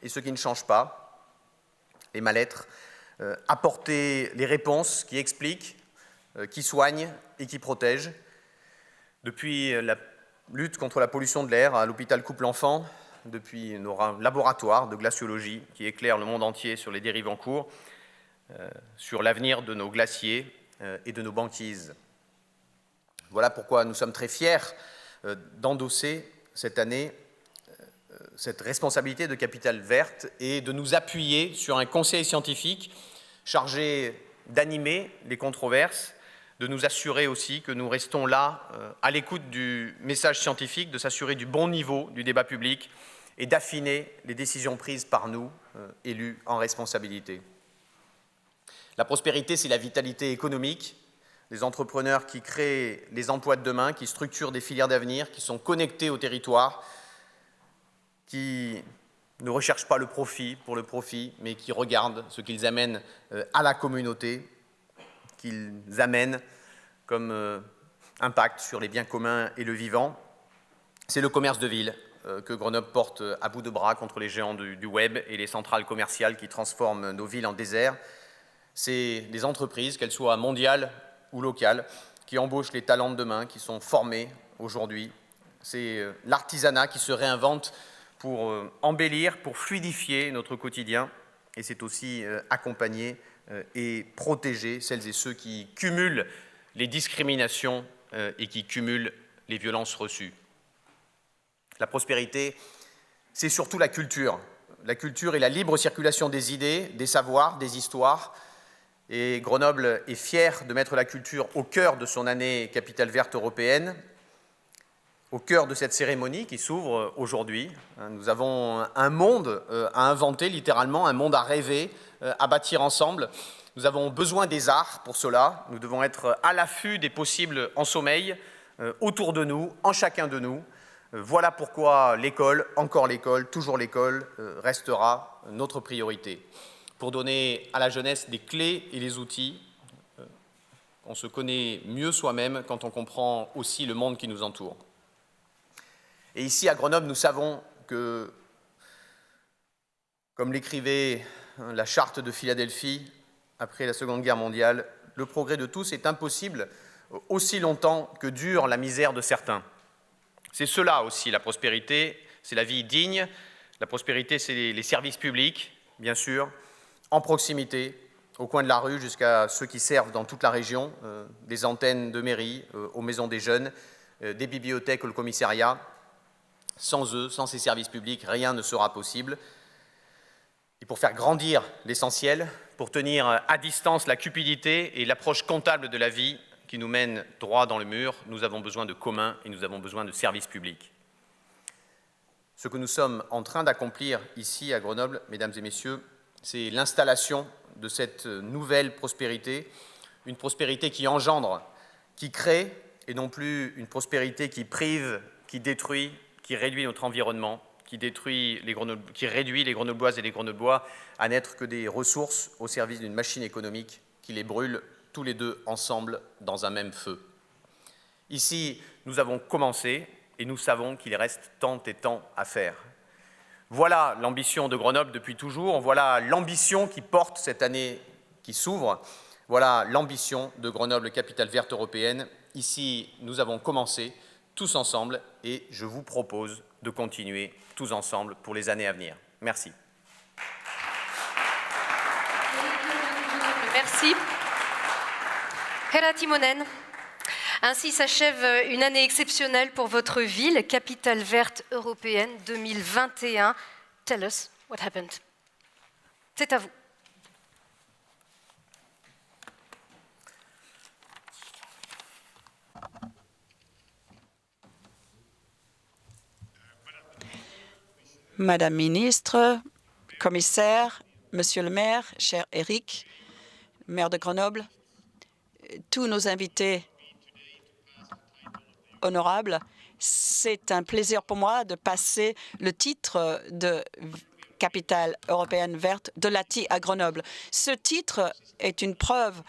et ce qui ne change pas, les mal-être, apporter les réponses qui expliquent, qui soignent et qui protègent. Depuis la lutte contre la pollution de l'air à l'hôpital Couple-Enfants, depuis nos laboratoires de glaciologie qui éclairent le monde entier sur les dérives en cours, sur l'avenir de nos glaciers et de nos banquises. Voilà pourquoi nous sommes très fiers d'endosser cette année cette responsabilité de capitale verte et de nous appuyer sur un conseil scientifique chargé d'animer les controverses, de nous assurer aussi que nous restons là à l'écoute du message scientifique, de s'assurer du bon niveau du débat public et d'affiner les décisions prises par nous, élus en responsabilité. La prospérité, c'est la vitalité économique, les entrepreneurs qui créent les emplois de demain, qui structurent des filières d'avenir, qui sont connectés au territoire, qui ne recherchent pas le profit pour le profit, mais qui regardent ce qu'ils amènent à la communauté, qu'ils amènent comme impact sur les biens communs et le vivant. C'est le commerce de ville que Grenoble porte à bout de bras contre les géants du web et les centrales commerciales qui transforment nos villes en désert. C'est les entreprises, qu'elles soient mondiales ou locales, qui embauchent les talents de demain, qui sont formés aujourd'hui. C'est l'artisanat qui se réinvente pour embellir, pour fluidifier notre quotidien. Et c'est aussi accompagner et protéger celles et ceux qui cumulent les discriminations et qui cumulent les violences reçues. La prospérité, c'est surtout la culture. La culture et la libre circulation des idées, des savoirs, des histoires. Et Grenoble est fier de mettre la culture au cœur de son année capitale verte européenne, au cœur de cette cérémonie qui s'ouvre aujourd'hui. Nous avons un monde à inventer, littéralement, un monde à rêver, à bâtir ensemble. Nous avons besoin des arts pour cela. Nous devons être à l'affût des possibles en sommeil, autour de nous, en chacun de nous. Voilà pourquoi l'école, encore l'école, toujours l'école, restera notre priorité. Pour donner à la jeunesse des clés et les outils, on se connaît mieux soi-même quand on comprend aussi le monde qui nous entoure. Et ici, à Grenoble, nous savons que, comme l'écrivait la charte de Philadelphie après la Seconde Guerre mondiale, le progrès de tous est impossible aussi longtemps que dure la misère de certains. C'est cela aussi la prospérité, c'est la vie digne. La prospérité, c'est les services publics, bien sûr, en proximité, au coin de la rue, jusqu'à ceux qui servent dans toute la région, des antennes de mairie, aux maisons des jeunes, des bibliothèques, au commissariat. Sans eux, sans ces services publics, rien ne sera possible. Et pour faire grandir l'essentiel, pour tenir à distance la cupidité et l'approche comptable de la vie qui nous mène droit dans le mur, nous avons besoin de communs et nous avons besoin de services publics. Ce que nous sommes en train d'accomplir ici à Grenoble, mesdames et messieurs, c'est l'installation de cette nouvelle prospérité, une prospérité qui engendre, qui crée, et non plus une prospérité qui prive, qui détruit, qui réduit notre environnement, qui réduit les Grenobloises et les Grenoblois à n'être que des ressources au service d'une machine économique qui les brûle tous les deux ensemble dans un même feu. Ici, nous avons commencé et nous savons qu'il reste tant et tant à faire. Voilà l'ambition de Grenoble depuis toujours, voilà l'ambition qui porte cette année qui s'ouvre, voilà l'ambition de Grenoble, capitale verte européenne. Ici, nous avons commencé tous ensemble et je vous propose de continuer tous ensemble pour les années à venir. Merci. Merci. Herra Timonen. Ainsi s'achève une année exceptionnelle pour votre ville, capitale verte européenne 2021. Tell us what happened. C'est à vous. Madame ministre, commissaire, monsieur le maire, cher Éric, maire de Grenoble, tous nos invités honorables, c'est un plaisir pour moi de passer le titre de capitale européenne verte de l'ATI à Grenoble. Ce titre est une preuve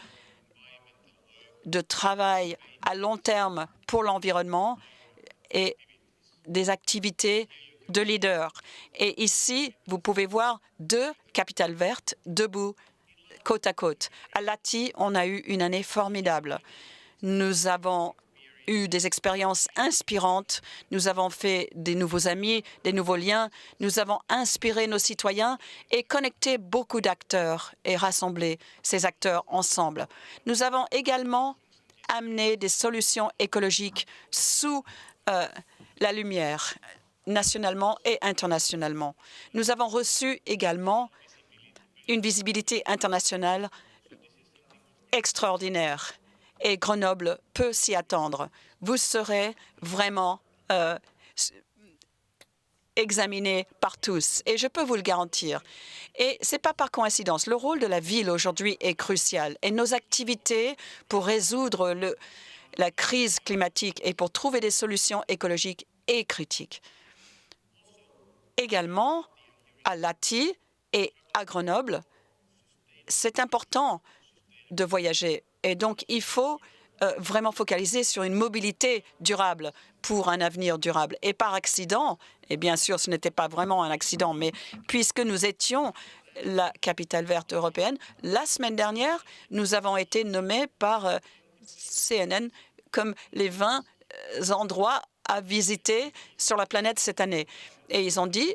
de travail à long terme pour l'environnement et des activités de leader. Et ici, vous pouvez voir deux capitales vertes debout, côte à côte. À l'ATI, on a eu une année formidable. Nous avons eu des expériences inspirantes. Nous avons fait des nouveaux amis, des nouveaux liens. Nous avons inspiré nos citoyens et connecté beaucoup d'acteurs et rassemblé ces acteurs ensemble. Nous avons également amené des solutions écologiques sous la lumière, nationalement et internationalement. Nous avons reçu également une visibilité internationale extraordinaire et Grenoble peut s'y attendre. Vous serez vraiment examiné par tous, et je peux vous le garantir. Et ce n'est pas par coïncidence. Le rôle de la ville aujourd'hui est crucial, et nos activités pour résoudre la crise climatique et pour trouver des solutions écologiques est critique. Également, à Lahti et à Grenoble, c'est important de voyager, et donc il faut vraiment focaliser sur une mobilité durable pour un avenir durable. Et par accident, et bien sûr ce n'était pas vraiment un accident, mais puisque nous étions la capitale verte européenne, la semaine dernière, nous avons été nommés par CNN comme les 20 endroits à visiter sur la planète cette année. Et ils ont dit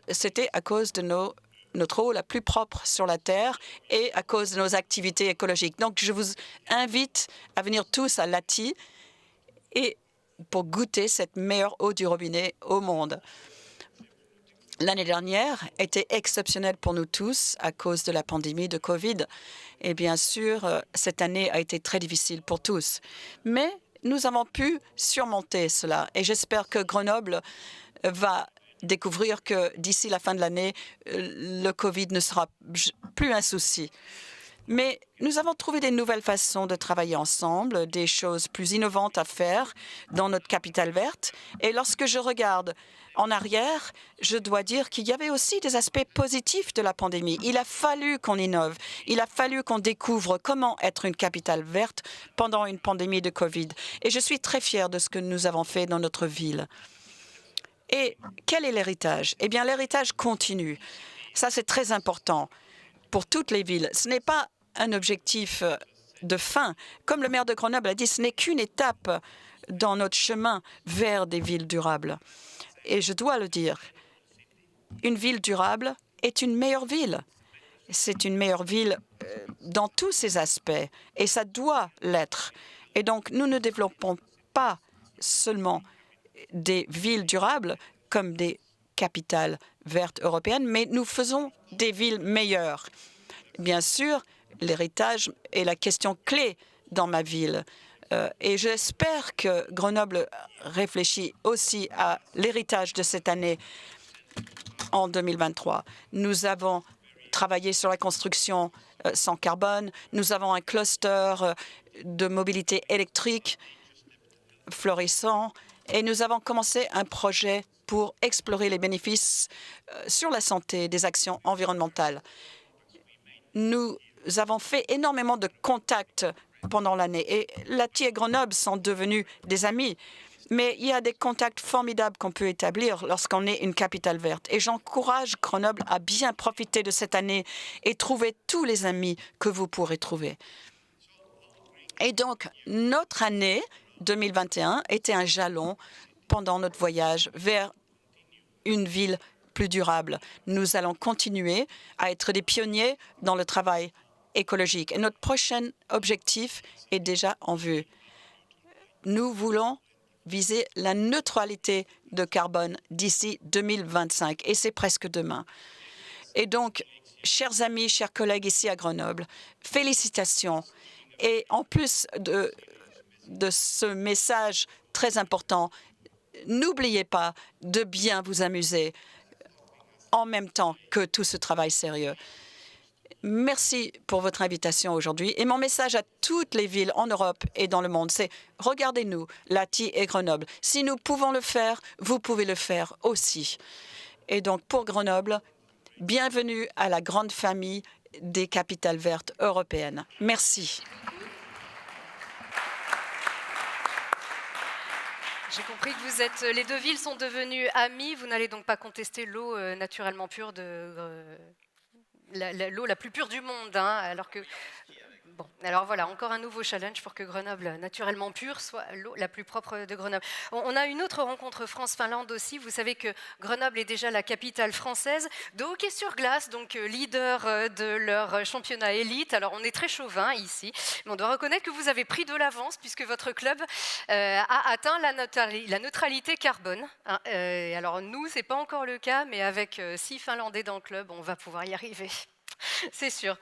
c'était à cause de notre eau la plus propre sur la Terre et à cause de nos activités écologiques. Donc, je vous invite à venir tous à Lahti et pour goûter cette meilleure eau du robinet au monde. L'année dernière était exceptionnelle pour nous tous à cause de la pandémie de Covid. Et bien sûr, cette année a été très difficile pour tous. Mais nous avons pu surmonter cela et j'espère que Grenoble va découvrir que d'ici la fin de l'année, le Covid ne sera plus un souci. Mais nous avons trouvé des nouvelles façons de travailler ensemble, des choses plus innovantes à faire dans notre capitale verte. Et lorsque je regarde en arrière, je dois dire qu'il y avait aussi des aspects positifs de la pandémie. Il a fallu qu'on innove, il a fallu qu'on découvre comment être une capitale verte pendant une pandémie de Covid. Et je suis très fière de ce que nous avons fait dans notre ville. Et quel est l'héritage? Eh bien, l'héritage continue. Ça, c'est très important pour toutes les villes. Ce n'est pas un objectif de fin. Comme le maire de Grenoble a dit, ce n'est qu'une étape dans notre chemin vers des villes durables. Et je dois le dire, une ville durable est une meilleure ville. C'est une meilleure ville dans tous ses aspects, et ça doit l'être. Et donc, nous ne développons pas seulement des villes durables comme des capitales vertes européennes, mais nous faisons des villes meilleures. Bien sûr, l'héritage est la question clé dans ma ville. Et j'espère que Grenoble réfléchit aussi à l'héritage de cette année en 2023. Nous avons travaillé sur la construction sans carbone. Nous avons un cluster de mobilité électrique florissant. Et nous avons commencé un projet pour explorer les bénéfices sur la santé des actions environnementales. Nous avons fait énormément de contacts pendant l'année et Lahti et Grenoble sont devenus des amis. Mais il y a des contacts formidables qu'on peut établir lorsqu'on est une capitale verte. Et j'encourage Grenoble à bien profiter de cette année et trouver tous les amis que vous pourrez trouver. Et donc, notre année 2021 était un jalon pendant notre voyage vers une ville plus durable. Nous allons continuer à être des pionniers dans le travail écologique. Et notre prochain objectif est déjà en vue. Nous voulons viser la neutralité de carbone d'ici 2025, et c'est presque demain. Et donc, chers amis, chers collègues ici à Grenoble, félicitations. Et en plus de ce message très important, n'oubliez pas de bien vous amuser en même temps que tout ce travail sérieux. Merci pour votre invitation aujourd'hui. Et mon message à toutes les villes en Europe et dans le monde, c'est regardez-nous, Lahti et Grenoble. Si nous pouvons le faire, vous pouvez le faire aussi. Et donc pour Grenoble, bienvenue à la grande famille des capitales vertes européennes. Merci. J'ai compris que les deux villes sont devenues amies. Vous n'allez donc pas contester l'eau naturellement pure l'eau la plus pure du monde, hein, alors que... Bon, alors voilà, encore un nouveau challenge pour que Grenoble, naturellement pure, soit l'eau la plus propre de Grenoble. On a une autre rencontre France-Finlande aussi. Vous savez que Grenoble est déjà la capitale française de hockey sur glace, donc leader de leur championnat élite. Alors on est très chauvin ici, mais on doit reconnaître que vous avez pris de l'avance puisque votre club a atteint la neutralité carbone. Hein. Alors nous, c'est pas encore le cas, mais avec 6 Finlandais dans le club, on va pouvoir y arriver. C'est sûr.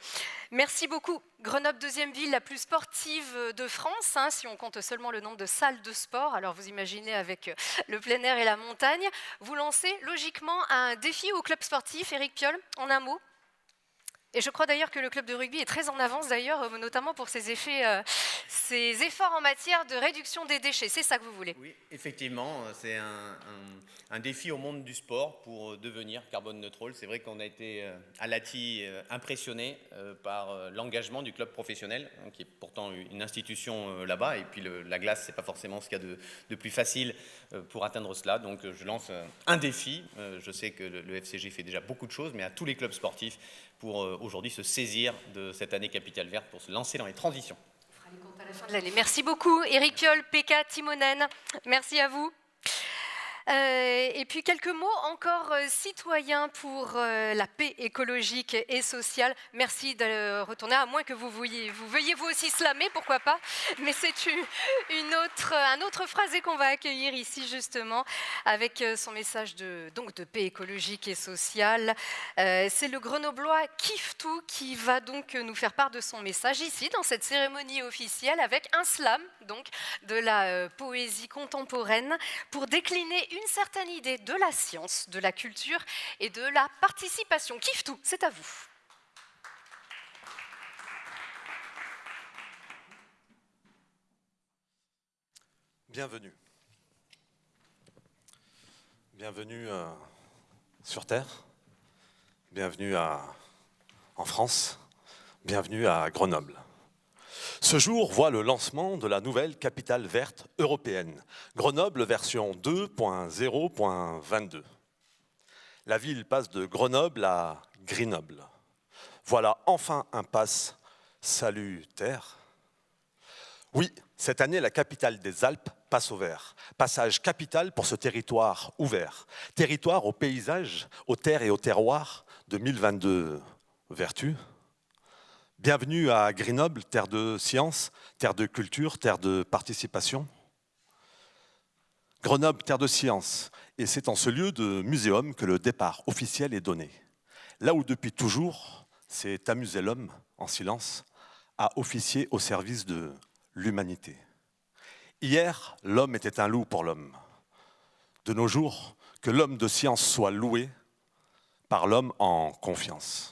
Merci beaucoup. Grenoble, deuxième ville la plus sportive de France, hein, si on compte seulement le nombre de salles de sport. Alors vous imaginez avec le plein air et la montagne. Vous lancez logiquement un défi au club sportif. Éric Piolle, en un mot. Et je crois d'ailleurs que le club de rugby est très en avance d'ailleurs, notamment pour ses efforts en matière de réduction des déchets. C'est ça que vous voulez? Oui, effectivement, c'est un défi au monde du sport pour devenir carbone neutral. C'est vrai qu'on a été à Lati impressionné par l'engagement du club professionnel, hein, qui est pourtant une institution là-bas. Et puis la glace, c'est pas forcément ce qu'il y a de plus facile pour atteindre cela. Donc je lance un défi. Je sais que le FCG fait déjà beaucoup de choses, mais à tous les clubs sportifs, pour aujourd'hui se saisir de cette année capitale verte pour se lancer dans les transitions. On fera les comptes à la fin de l'année. Merci beaucoup, Éric Piolle, Pekka Timonen. Merci à vous. Et puis quelques mots encore citoyens pour la paix écologique et sociale. Merci de retourner, à moins que vous veuillez vous aussi slammer, pourquoi pas. Mais c'est un autre phrasé qu'on va accueillir ici justement avec son message de paix écologique et sociale. C'est le Grenoblois Kiftou qui va donc nous faire part de son message ici dans cette cérémonie officielle avec un slam donc de la poésie contemporaine pour décliner une certaine idée de la science, de la culture et de la participation. Kiftou, c'est à vous. Bienvenue. Bienvenue sur Terre. Bienvenue en France. Bienvenue à Grenoble. Ce jour voit le lancement de la nouvelle capitale verte européenne, Grenoble version 2.0.22. La ville passe de Grenoble à Grenoble. Voilà enfin un pass salutaire. Oui, cette année, la capitale des Alpes passe au vert. Passage capital pour ce territoire ouvert. Territoire au paysage, aux terres et au terroir 2022 vertu. Bienvenue à Grenoble, terre de science, terre de culture, terre de participation. Grenoble, terre de science, et c'est en ce lieu de muséum que le départ officiel est donné. Là où depuis toujours, c'est amuser l'homme, en silence, à officier au service de l'humanité. Hier, l'homme était un loup pour l'homme. De nos jours, que l'homme de science soit loué par l'homme en confiance.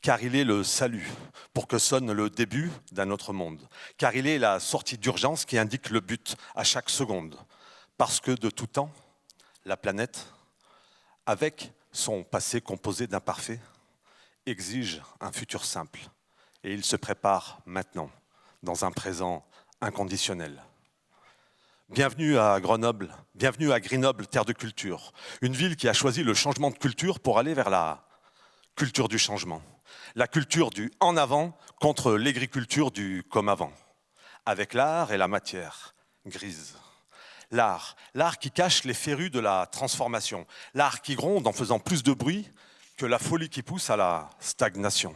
Car il est le salut, pour que sonne le début d'un autre monde. Car il est la sortie d'urgence qui indique le but à chaque seconde. Parce que de tout temps, la planète, avec son passé composé d'imparfaits, exige un futur simple. Et il se prépare maintenant, dans un présent inconditionnel. Bienvenue à Grenoble, bienvenue à Grenoble, terre de culture. Une ville qui a choisi le changement de culture pour aller vers la culture du changement. La culture du en avant contre l'agriculture du comme avant. Avec l'art et la matière grise. L'art qui cache les férus de la transformation. L'art qui gronde en faisant plus de bruit que la folie qui pousse à la stagnation.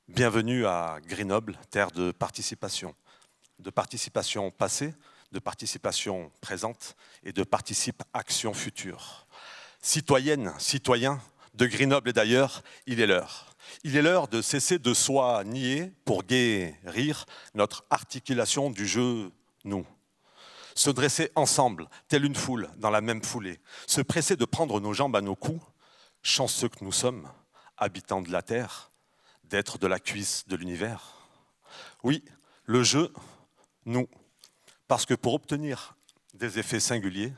Bienvenue à Grenoble, terre de participation passée, de participation présente et de participation future. Citoyennes, citoyens de Grenoble et d'ailleurs, il est l'heure. Il est l'heure de cesser de soi nier pour guérir notre articulation du jeu nous. Se dresser ensemble, telle une foule, dans la même foulée. Se presser de prendre nos jambes à nos coups, chanceux que nous sommes, habitants de la terre, d'être de la cuisse de l'univers. Oui, le jeu, nous. Parce que pour obtenir des effets singuliers,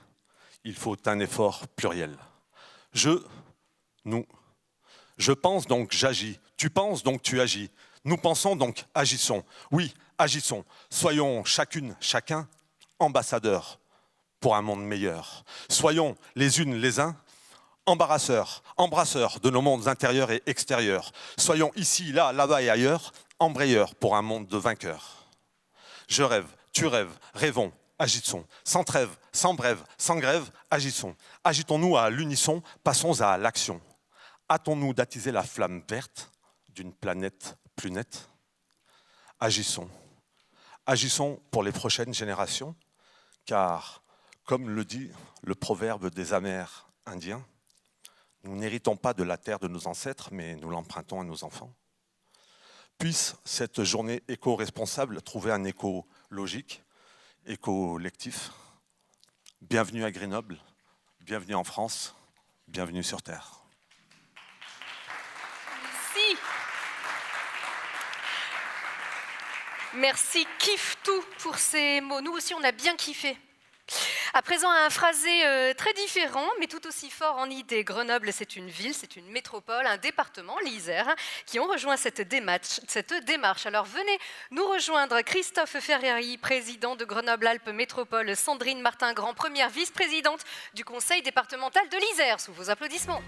il faut un effort pluriel. Je, nous. Je pense donc j'agis. Tu penses donc tu agis. Nous pensons donc agissons. Oui, agissons. Soyons chacune, chacun, ambassadeurs pour un monde meilleur. Soyons les unes, les uns, embrasseurs de nos mondes intérieurs et extérieurs. Soyons ici, là, là-bas et ailleurs, embrayeurs pour un monde de vainqueurs. Je rêve, tu rêves, rêvons, agissons. Sans trêve, sans brève, sans grève, agissons. Agitons-nous à l'unisson, passons à l'action. Hâtons-nous d'attiser la flamme verte d'une planète plus nette? Agissons. Agissons pour les prochaines générations, car, comme le dit le proverbe des Amérindiens, Nous n'héritons pas de la terre de nos ancêtres, mais nous l'empruntons à nos enfants. Puisse cette journée éco-responsable trouver un écho logique, éco-lectif. Bienvenue à Grenoble, bienvenue en France, bienvenue sur Terre. Merci. Merci, kiffe tout pour ces mots. Nous aussi, on a bien kiffé. À présent, un phrasé très différent, mais tout aussi fort en idée. Grenoble, c'est une ville, c'est une métropole, un département, l'Isère, qui ont rejoint cette démarche. Alors venez nous rejoindre Christophe Ferrari, président de Grenoble-Alpes Métropole, Sandrine Martin-Grand, première vice-présidente du conseil départemental de l'Isère, sous vos applaudissements.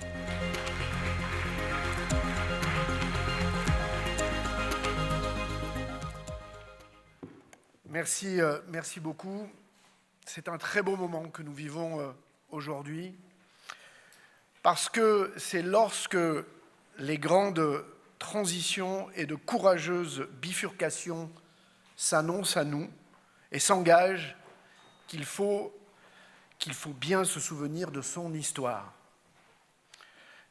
Merci beaucoup. C'est un très beau moment que nous vivons aujourd'hui, parce que c'est lorsque les grandes transitions et de courageuses bifurcations s'annoncent à nous et s'engagent qu'il faut bien se souvenir de son histoire.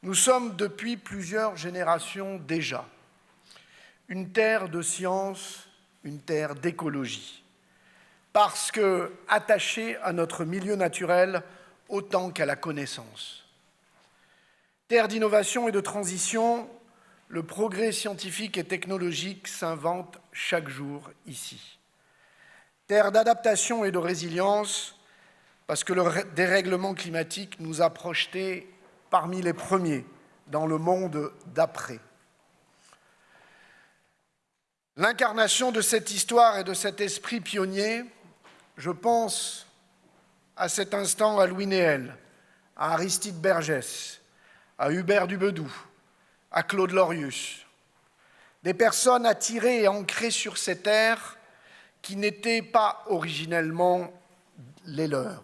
Nous sommes depuis plusieurs générations déjà une terre de science, une terre d'écologie, parce que attachée à notre milieu naturel autant qu'à la connaissance. Terre d'innovation et de transition, le progrès scientifique et technologique s'invente chaque jour ici. Terre d'adaptation et de résilience, parce que le dérèglement climatique nous a projetés parmi les premiers dans le monde d'après. L'incarnation de cette histoire et de cet esprit pionnier, je pense à cet instant à Louis Néel, à Aristide Bergès, à Hubert Dubedou, à Claude Lorius, des personnes attirées et ancrées sur ces terres qui n'étaient pas originellement les leurs.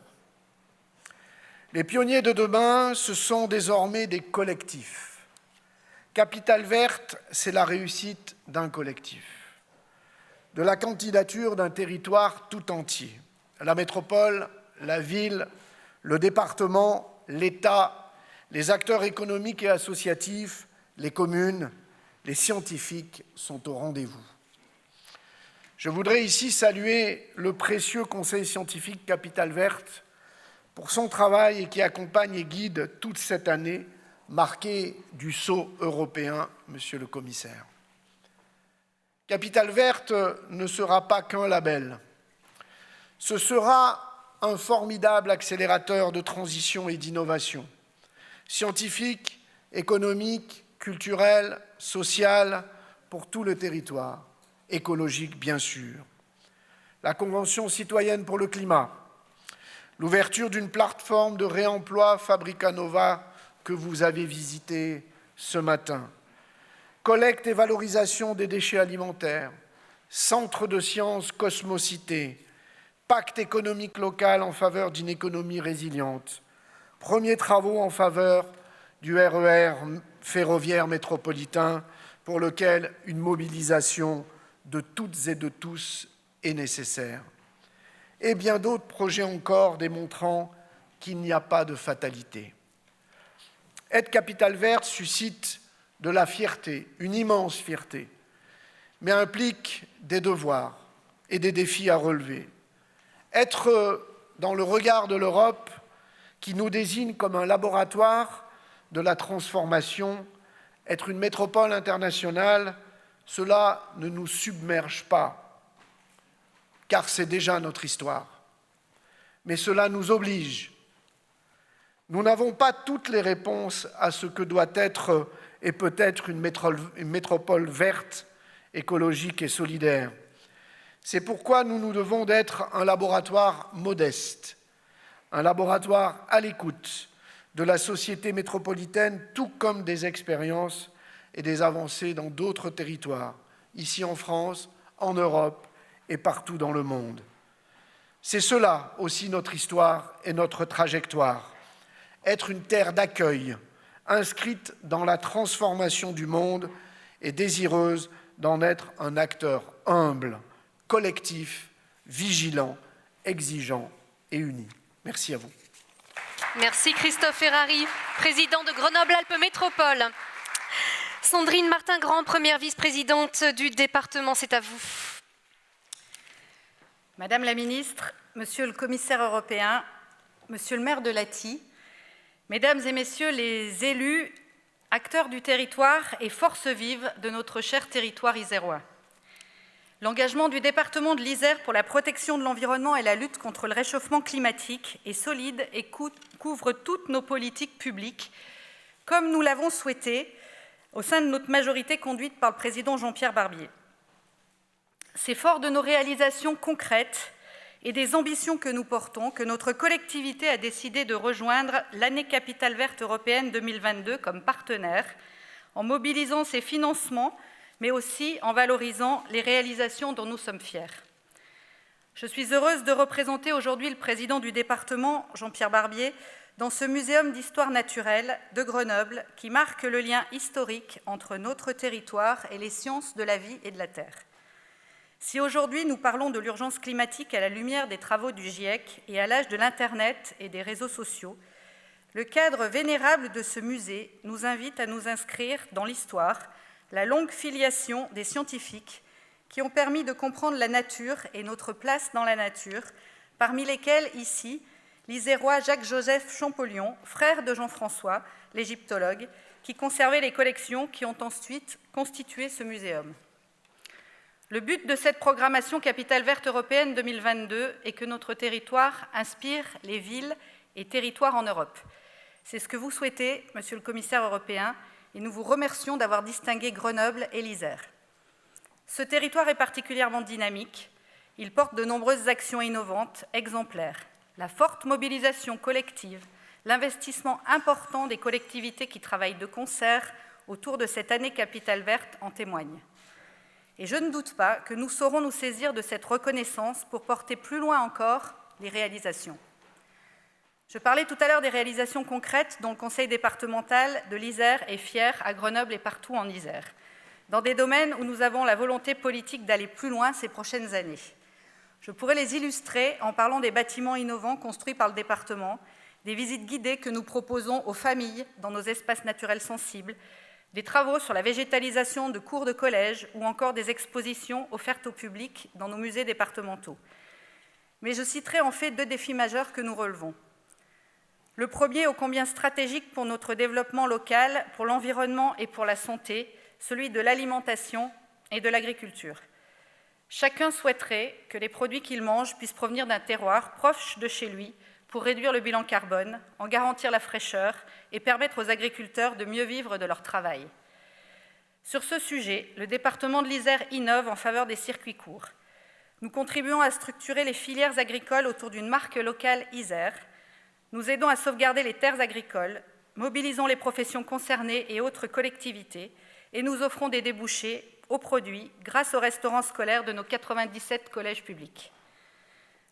Les pionniers de demain, ce sont désormais des collectifs. Capitale Verte, c'est la réussite d'un collectif, de la candidature d'un territoire tout entier. La métropole, la ville, le département, l'État, les acteurs économiques et associatifs, les communes, les scientifiques sont au rendez-vous. Je voudrais ici saluer le précieux Conseil scientifique Capitale Verte pour son travail et qui accompagne et guide toute cette année marquée du sceau européen, Monsieur le Commissaire. Capitale Verte ne sera pas qu'un label. Ce sera un formidable accélérateur de transition et d'innovation, scientifique, économique, culturel, social, pour tout le territoire, écologique bien sûr. La Convention citoyenne pour le climat, l'ouverture d'une plateforme de réemploi Fabrica Nova que vous avez visitée ce matin, collecte et valorisation des déchets alimentaires, centre de sciences Cosmocité, pacte économique local en faveur d'une économie résiliente, premiers travaux en faveur du RER ferroviaire métropolitain pour lequel une mobilisation de toutes et de tous est nécessaire. Et bien d'autres projets encore démontrant qu'il n'y a pas de fatalité. Être Capitale Verte suscite de la fierté, une immense fierté, mais implique des devoirs et des défis à relever. Être dans le regard de l'Europe, qui nous désigne comme un laboratoire de la transformation, être une métropole internationale, cela ne nous submerge pas, car c'est déjà notre histoire. Mais cela nous oblige. Nous n'avons pas toutes les réponses à ce que doit être et peut être une métropole verte, écologique et solidaire. C'est pourquoi nous nous devons d'être un laboratoire modeste, un laboratoire à l'écoute de la société métropolitaine, tout comme des expériences et des avancées dans d'autres territoires, ici en France, en Europe et partout dans le monde. C'est cela aussi notre histoire et notre trajectoire. Être une terre d'accueil, inscrite dans la transformation du monde et désireuse d'en être un acteur humble, collectif, vigilant, exigeant et uni. Merci à vous. Merci Christophe Ferrari, président de Grenoble-Alpes Métropole. Sandrine Martin-Grand, première vice-présidente du département, c'est à vous. Madame la ministre, monsieur le commissaire européen, monsieur le maire de Laty, mesdames et messieurs les élus, acteurs du territoire et forces vives de notre cher territoire isérois. L'engagement du département de l'Isère pour la protection de l'environnement et la lutte contre le réchauffement climatique est solide et couvre toutes nos politiques publiques, comme nous l'avons souhaité au sein de notre majorité conduite par le président Jean-Pierre Barbier. C'est fort de nos réalisations concrètes et des ambitions que nous portons que notre collectivité a décidé de rejoindre l'année capitale verte européenne 2022 comme partenaire, en mobilisant ses financements, mais aussi en valorisant les réalisations dont nous sommes fiers. Je suis heureuse de représenter aujourd'hui le président du département, Jean-Pierre Barbier, dans ce muséum d'histoire naturelle de Grenoble qui marque le lien historique entre notre territoire et les sciences de la vie et de la terre. Si aujourd'hui nous parlons de l'urgence climatique à la lumière des travaux du GIEC et à l'âge de l'Internet et des réseaux sociaux, le cadre vénérable de ce musée nous invite à nous inscrire dans l'histoire, la longue filiation des scientifiques qui ont permis de comprendre la nature et notre place dans la nature, parmi lesquels, ici, l'Isérois Jacques-Joseph Champollion, frère de Jean-François, l'égyptologue, qui conservait les collections qui ont ensuite constitué ce muséum. Le but de cette programmation Capitale verte européenne 2022 est que notre territoire inspire les villes et territoires en Europe. C'est ce que vous souhaitez, monsieur le commissaire européen, et nous vous remercions d'avoir distingué Grenoble et l'Isère. Ce territoire est particulièrement dynamique. Il porte de nombreuses actions innovantes, exemplaires. La forte mobilisation collective, l'investissement important des collectivités qui travaillent de concert autour de cette année capitale verte en témoignent. Et je ne doute pas que nous saurons nous saisir de cette reconnaissance pour porter plus loin encore les réalisations. Je parlais tout à l'heure des réalisations concrètes dont le conseil départemental de l'Isère est fier à Grenoble et partout en Isère, dans des domaines où nous avons la volonté politique d'aller plus loin ces prochaines années. Je pourrais les illustrer en parlant des bâtiments innovants construits par le département, des visites guidées que nous proposons aux familles dans nos espaces naturels sensibles, des travaux sur la végétalisation de cours de collège ou encore des expositions offertes au public dans nos musées départementaux. Mais je citerai en fait deux défis majeurs que nous relevons. Le premier, ô combien stratégique pour notre développement local, pour l'environnement et pour la santé, celui de l'alimentation et de l'agriculture. Chacun souhaiterait que les produits qu'il mange puissent provenir d'un terroir proche de chez lui pour réduire le bilan carbone, en garantir la fraîcheur et permettre aux agriculteurs de mieux vivre de leur travail. Sur ce sujet, le département de l'Isère innove en faveur des circuits courts. Nous contribuons à structurer les filières agricoles autour d'une marque locale Isère. Nous aidons à sauvegarder les terres agricoles, mobilisons les professions concernées et autres collectivités, et nous offrons des débouchés aux produits grâce aux restaurants scolaires de nos 97 collèges publics.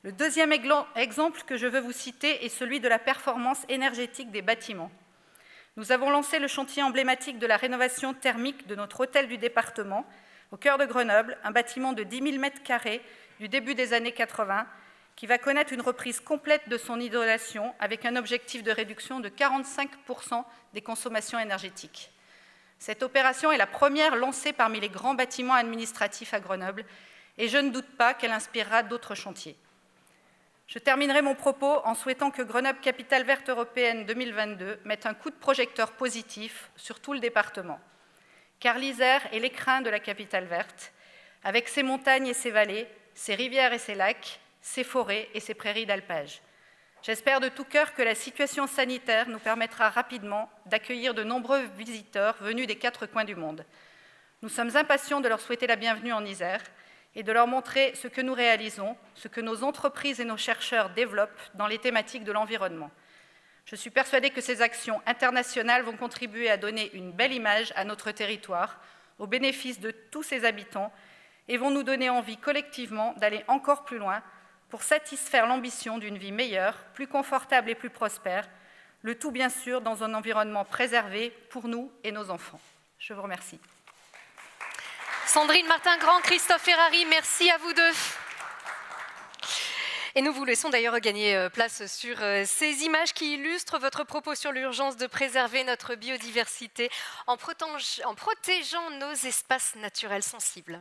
Le deuxième exemple que je veux vous citer est celui de la performance énergétique des bâtiments. Nous avons lancé le chantier emblématique de la rénovation thermique de notre hôtel du département, au cœur de Grenoble, un bâtiment de 10 000 m² du début des années 80, qui va connaître une reprise complète de son isolation avec un objectif de réduction de 45% des consommations énergétiques. Cette opération est la première lancée parmi les grands bâtiments administratifs à Grenoble et je ne doute pas qu'elle inspirera d'autres chantiers. Je terminerai mon propos en souhaitant que Grenoble Capitale verte européenne 2022 mette un coup de projecteur positif sur tout le département. Car l'Isère est l'écrin de la capitale verte, avec ses montagnes et ses vallées, ses rivières et ses lacs, ses forêts et ses prairies d'alpage. J'espère de tout cœur que la situation sanitaire nous permettra rapidement d'accueillir de nombreux visiteurs venus des 4 coins du monde. Nous sommes impatients de leur souhaiter la bienvenue en Isère et de leur montrer ce que nous réalisons, ce que nos entreprises et nos chercheurs développent dans les thématiques de l'environnement. Je suis persuadée que ces actions internationales vont contribuer à donner une belle image à notre territoire, au bénéfice de tous ses habitants, et vont nous donner envie collectivement d'aller encore plus loin pour satisfaire l'ambition d'une vie meilleure, plus confortable et plus prospère, le tout bien sûr dans un environnement préservé pour nous et nos enfants. Je vous remercie. Sandrine Martin-Grand, Christophe Ferrari, merci à vous deux. Et nous vous laissons d'ailleurs gagner place sur ces images qui illustrent votre propos sur l'urgence de préserver notre biodiversité en protégeant nos espaces naturels sensibles.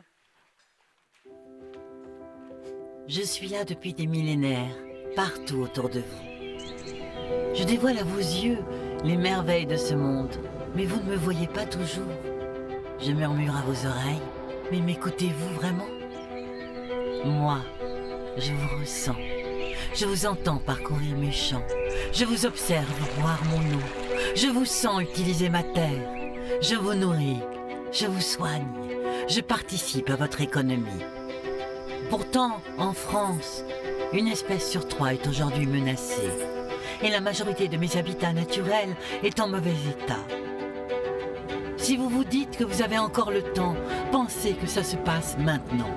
Je suis là depuis des millénaires, partout autour de vous. Je dévoile à vos yeux les merveilles de ce monde, mais vous ne me voyez pas toujours. Je murmure à vos oreilles, mais m'écoutez-vous vraiment? Moi, je vous ressens. Je vous entends parcourir mes champs. Je vous observe boire mon eau. Je vous sens utiliser ma terre. Je vous nourris. Je vous soigne. Je participe à votre économie. Pourtant, en France, une espèce sur 3 est aujourd'hui menacée. Et la majorité de mes habitats naturels est en mauvais état. Si vous vous dites que vous avez encore le temps, pensez que ça se passe maintenant.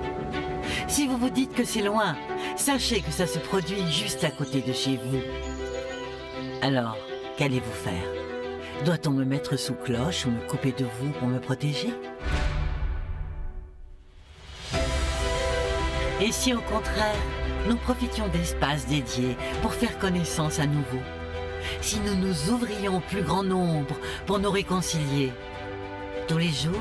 Si vous vous dites que c'est loin, sachez que ça se produit juste à côté de chez vous. Alors, qu'allez-vous faire? Doit-on me mettre sous cloche ou me couper de vous pour me protéger? Et si au contraire, nous profitions d'espaces dédiés pour faire connaissance à nouveau? Si nous nous ouvrions au plus grand nombre pour nous réconcilier? Tous les jours,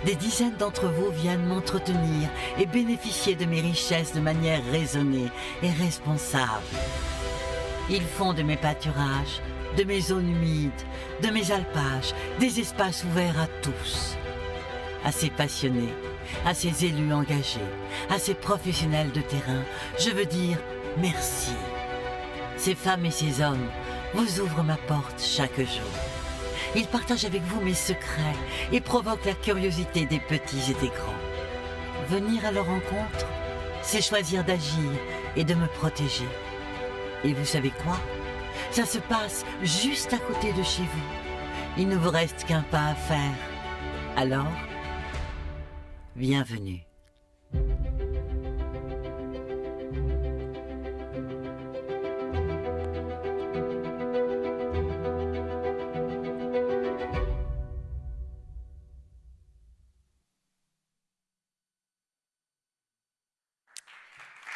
des dizaines d'entre vous viennent m'entretenir et bénéficier de mes richesses de manière raisonnée et responsable. Ils font de mes pâturages, de mes zones humides, de mes alpages, des espaces ouverts à tous. À ces passionnés, à ces élus engagés, à ces professionnels de terrain, je veux dire merci. Ces femmes et ces hommes vous ouvrent ma porte chaque jour. Ils partagent avec vous mes secrets et provoquent la curiosité des petits et des grands. Venir à leur rencontre, c'est choisir d'agir et de me protéger. Et vous savez quoi? Ça se passe juste à côté de chez vous. Il ne vous reste qu'un pas à faire. Alors, bienvenue.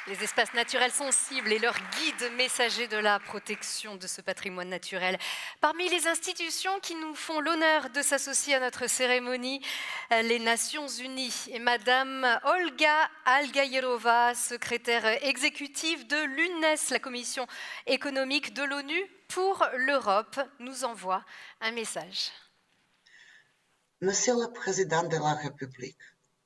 Les espaces naturels sensibles et leurs guides messagers de la protection de ce patrimoine naturel. Parmi les institutions qui nous font l'honneur de s'associer à notre cérémonie, les Nations Unies. Et Madame Olga Algayerova, secrétaire exécutive de l'UNES, la Commission économique de l'ONU pour l'Europe, nous envoie un message. Monsieur le Président de la République,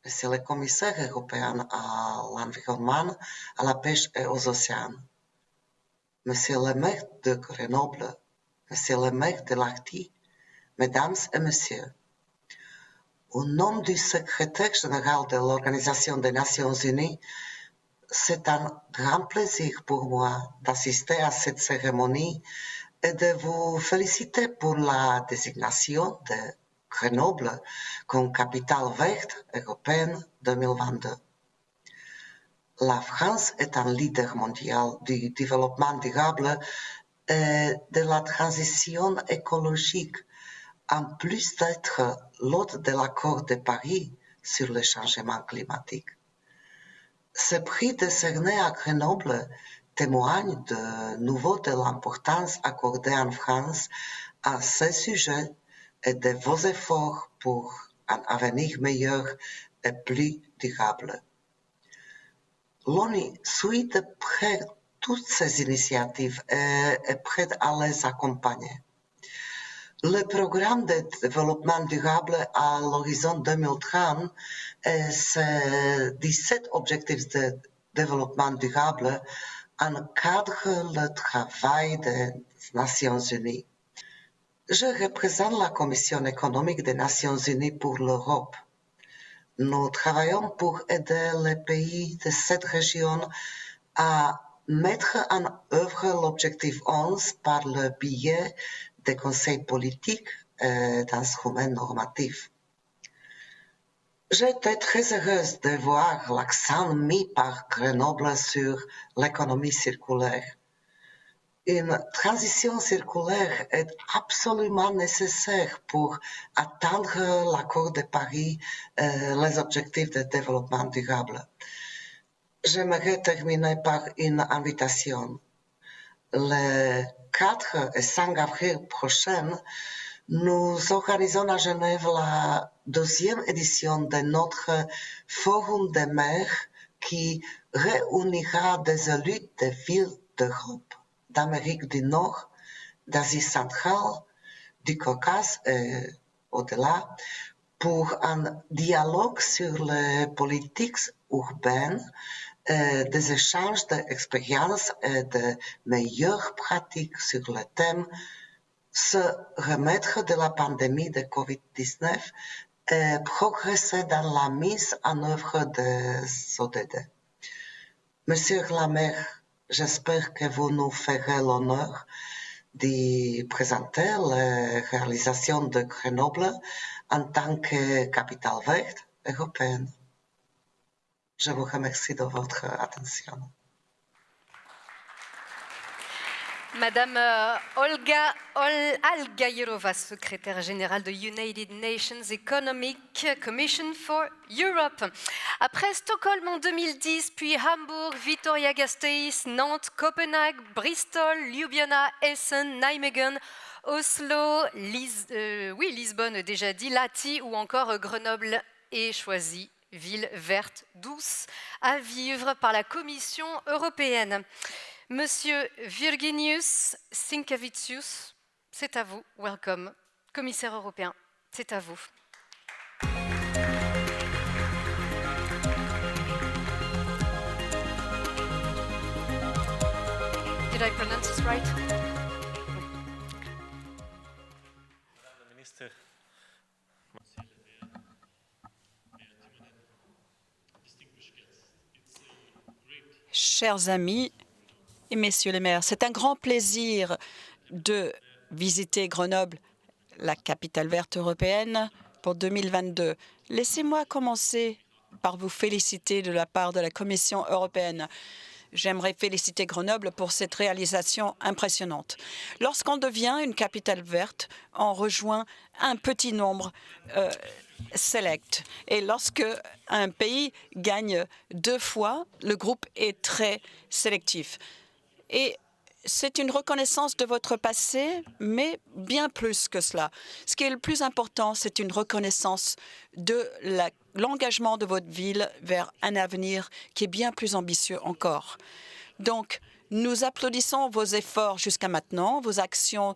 Monsieur le Commissaire européen à l'environnement, à la pêche et aux océans, Monsieur le maire de Grenoble, Monsieur le maire de Lahti, Mesdames et Messieurs, au nom du secrétaire général de l'Organisation des Nations Unies, c'est un grand plaisir pour moi d'assister à cette cérémonie et de vous féliciter pour la désignation de Grenoble comme capitale verte européenne 2022. La France est un leader mondial du développement durable et de la transition écologique, en plus d'être l'hôte de l'accord de Paris sur le changement climatique. Ce prix décerné à Grenoble témoigne de nouveau de l'importance accordée en France à ce sujet et de vos efforts pour un avenir meilleur et plus durable. L'ONU suit de près toutes ces initiatives et est prête à les accompagner. Le programme de développement durable à l'horizon 2030 et ses 17 objectifs de développement durable encadrent le travail des Nations Unies. Je représente la Commission économique des Nations Unies pour l'Europe. Nous travaillons pour aider les pays de cette région à mettre en œuvre l'objectif 11 par le biais des conseils politiques et d'instruments normatifs. J'ai été très heureuse de voir l'accent mis par Grenoble sur l'économie circulaire. Une transition circulaire est absolument nécessaire pour atteindre l'accord de Paris et les objectifs de développement durable. j'aimerais terminer par une invitation. Le 4 et 5 avril prochain, nous organisons à Genève la 2e édition de notre Forum des maires qui réunira des élus des villes d'Europe, d'Amérique du Nord, d'Asie centrale, du Caucase et au-delà, pour un dialogue sur les politiques urbaines, des échanges d'expériences et de meilleures pratiques sur le thème se remettre de la pandémie de Covid-19 et progresser dans la mise en œuvre des ODD. Monsieur le maire, j'espère que vous nous ferez l'honneur de présenter les réalisations de Grenoble en tant que capitale verte européenne. Je vous remercie de votre attention. Madame Olga Algayirova, secrétaire générale de United Nations Economic Commission for Europe. Après Stockholm en 2010, puis Hambourg, Vitoria-Gasteiz, Nantes, Copenhague, Bristol, Ljubljana, Essen, Nijmegen, Oslo, Lisbonne déjà dit, Lahti ou encore Grenoble est choisie ville verte, douce à vivre par la Commission européenne. Monsieur Virginijus Sinkevicius, c'est à vous. Welcome. Commissaire européen, c'est à vous. Did I pronounce this right? Madame la ministre, chers amis et messieurs les maires, c'est un grand plaisir de visiter Grenoble, la capitale verte européenne, pour 2022. Laissez-moi commencer par vous féliciter de la part de la Commission européenne. J'aimerais féliciter Grenoble pour cette réalisation impressionnante. Lorsqu'on devient une capitale verte, on rejoint un petit nombre select. Et lorsque un pays gagne 2 fois, le groupe est très sélectif. Et c'est une reconnaissance de votre passé, mais bien plus que cela. Ce qui est le plus important, c'est une reconnaissance de l'engagement de votre ville vers un avenir qui est bien plus ambitieux encore. Donc, nous applaudissons vos efforts jusqu'à maintenant, vos actions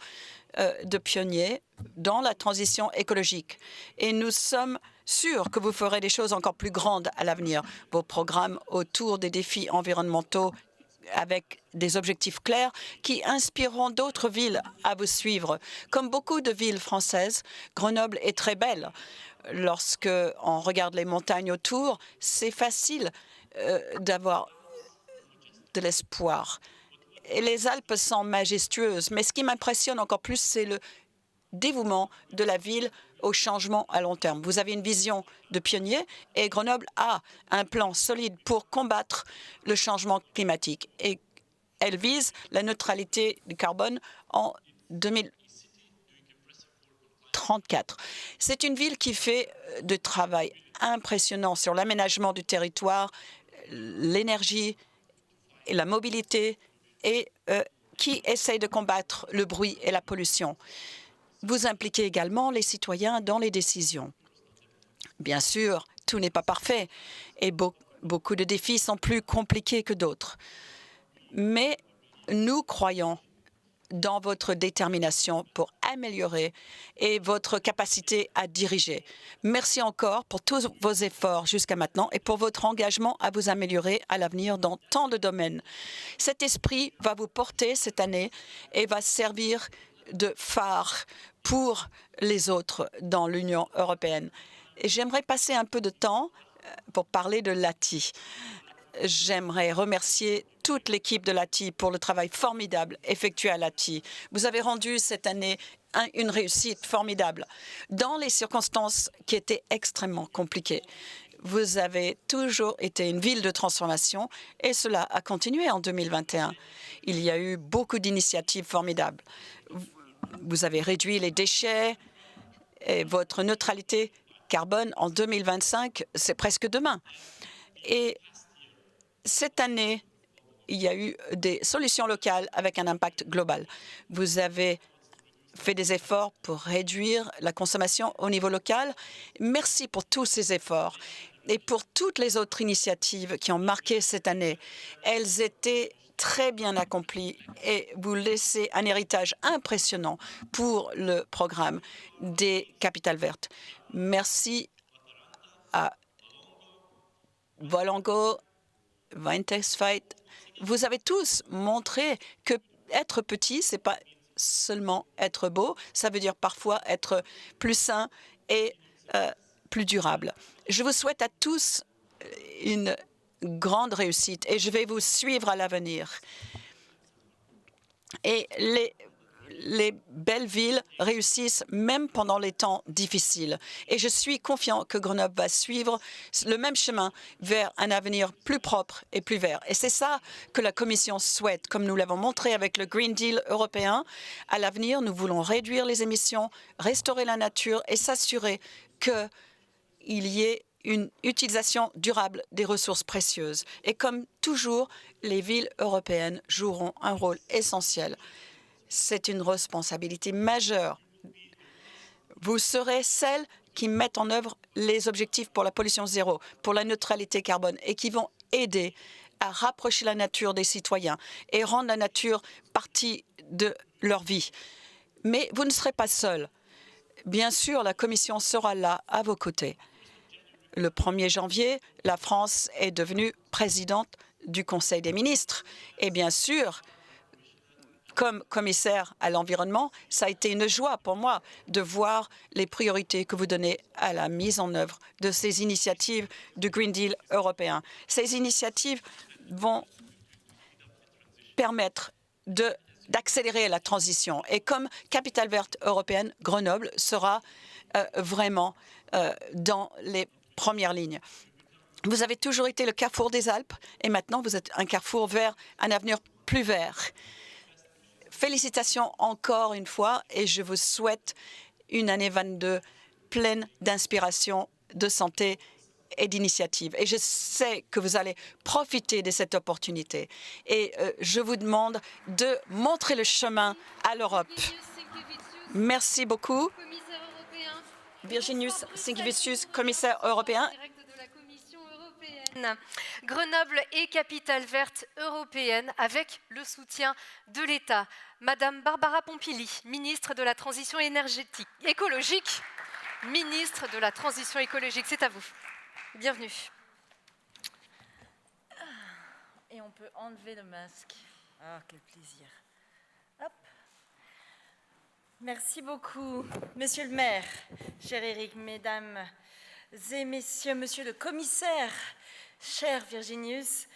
de pionniers dans la transition écologique. Et nous sommes sûrs que vous ferez des choses encore plus grandes à l'avenir. Vos programmes autour des défis environnementaux avec des objectifs clairs qui inspireront d'autres villes à vous suivre. Comme beaucoup de villes françaises, Grenoble est très belle. Lorsque on regarde les montagnes autour, c'est facile d'avoir de l'espoir. Et les Alpes sont majestueuses. Mais ce qui m'impressionne encore plus, c'est le dévouement de la ville au changement à long terme. Vous avez une vision de pionnier et Grenoble a un plan solide pour combattre le changement climatique. Et elle vise la neutralité du carbone en 2034. C'est une ville qui fait du travail impressionnant sur l'aménagement du territoire, l'énergie et la mobilité et qui essaye de combattre le bruit et la pollution. Vous impliquez également les citoyens dans les décisions. Bien sûr, tout n'est pas parfait et beaucoup de défis sont plus compliqués que d'autres. Mais nous croyons dans votre détermination pour améliorer et votre capacité à diriger. Merci encore pour tous vos efforts jusqu'à maintenant et pour votre engagement à vous améliorer à l'avenir dans tant de domaines. Cet esprit va vous porter cette année et va servir de phare pour les autres dans l'Union européenne. Et j'aimerais passer un peu de temps pour parler de Lahti. J'aimerais remercier toute l'équipe de Lahti pour le travail formidable effectué à Lahti. Vous avez rendu cette année une réussite formidable dans les circonstances qui étaient extrêmement compliquées. Vous avez toujours été une ville de transformation et cela a continué en 2021. Il y a eu beaucoup d'initiatives formidables. Vous avez réduit les déchets et votre neutralité carbone en 2025, c'est presque demain. Et Cette année, il y a eu des solutions locales avec un impact global. Vous avez fait des efforts pour réduire la consommation au niveau local. Merci pour tous ces efforts et pour toutes les autres initiatives qui ont marqué cette année. Elles étaient très bien accomplies et vous laissez un héritage impressionnant pour le programme des capitales vertes. Merci à Volango, Wintexfight. Vous avez tous montré que être petit, c'est pas seulement être beau, ça veut dire parfois être plus sain et plus durable. Je vous souhaite à tous une grande réussite et je vais vous suivre à l'avenir. Et les belles villes réussissent même pendant les temps difficiles. Et je suis confiant que Grenoble va suivre le même chemin vers un avenir plus propre et plus vert. Et c'est ça que la Commission souhaite, comme nous l'avons montré avec le Green Deal européen. À l'avenir, nous voulons réduire les émissions, restaurer la nature et s'assurer qu'il y ait une utilisation durable des ressources précieuses. Et comme toujours, les villes européennes joueront un rôle essentiel. C'est une responsabilité majeure. Vous serez celles qui mettent en œuvre les objectifs pour la pollution zéro, pour la neutralité carbone et qui vont aider à rapprocher la nature des citoyens et rendre la nature partie de leur vie. Mais vous ne serez pas seuls. Bien sûr, la Commission sera là à vos côtés. Le 1er janvier, la France est devenue présidente du Conseil des ministres. Et bien sûr, comme commissaire à l'environnement, ça a été une joie pour moi de voir les priorités que vous donnez à la mise en œuvre de ces initiatives du Green Deal européen. Ces initiatives vont permettre d'accélérer la transition. Et comme capitale verte européenne, Grenoble sera vraiment dans les premières lignes. Vous avez toujours été le carrefour des Alpes et maintenant vous êtes un carrefour vers un avenir plus vert. Félicitations encore une fois et je vous souhaite une année 22 pleine d'inspiration, de santé et d'initiative. Et je sais que vous allez profiter de cette opportunité. Et je vous demande de montrer le chemin à l'Europe. Merci beaucoup. Virginijus Sinkevicius, commissaire européen. Grenoble est capitale verte européenne avec le soutien de l'État. Madame Barbara Pompili, ministre de la Transition écologique. Ministre de la Transition écologique, c'est à vous. Bienvenue. Et on peut enlever le masque. Ah, quel plaisir. Hop. Merci beaucoup, Monsieur le maire, cher Éric, Mesdames et Messieurs, Monsieur le commissaire, cher Virginijus,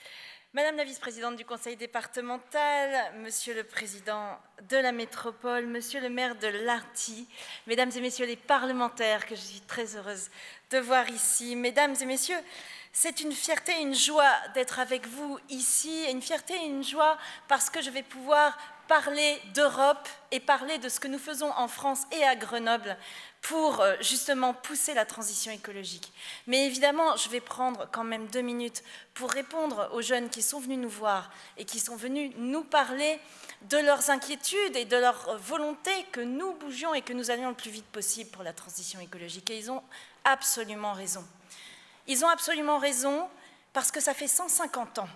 Madame la vice-présidente du conseil départemental, Monsieur le président de la métropole, Monsieur le maire de l'Arty, Mesdames et Messieurs les parlementaires que je suis très heureuse de voir ici, Mesdames et Messieurs, c'est une fierté et une joie d'être avec vous ici, et une fierté et une joie parce que je vais pouvoir parler d'Europe et parler de ce que nous faisons en France et à Grenoble pour justement pousser la transition écologique. Mais évidemment, je vais prendre quand même 2 minutes pour répondre aux jeunes qui sont venus nous voir et qui sont venus nous parler de leurs inquiétudes et de leur volonté que nous bougions et que nous allions le plus vite possible pour la transition écologique. Et ils ont absolument raison. Ils ont absolument raison parce que ça fait 150 ans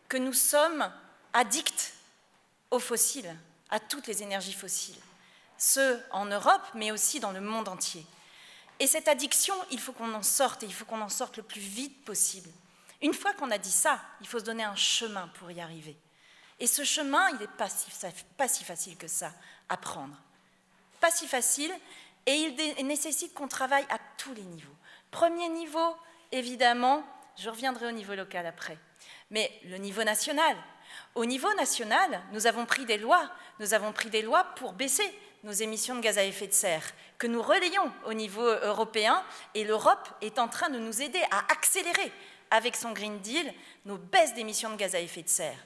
que nous sommes addicts aux fossiles, à toutes les énergies fossiles, ceux en Europe, mais aussi dans le monde entier. Et cette addiction, il faut qu'on en sorte, et il faut qu'on en sorte le plus vite possible. Une fois qu'on a dit ça, il faut se donner un chemin pour y arriver. Et ce chemin, il n'est pas si facile que ça à prendre. Pas si facile, et il nécessite qu'on travaille à tous les niveaux. Premier niveau, évidemment, je reviendrai au niveau local après, mais le niveau national. Au niveau national, nous avons pris des lois pour baisser nos émissions de gaz à effet de serre, que nous relayons au niveau européen, et l'Europe est en train de nous aider à accélérer avec son Green Deal nos baisses d'émissions de gaz à effet de serre.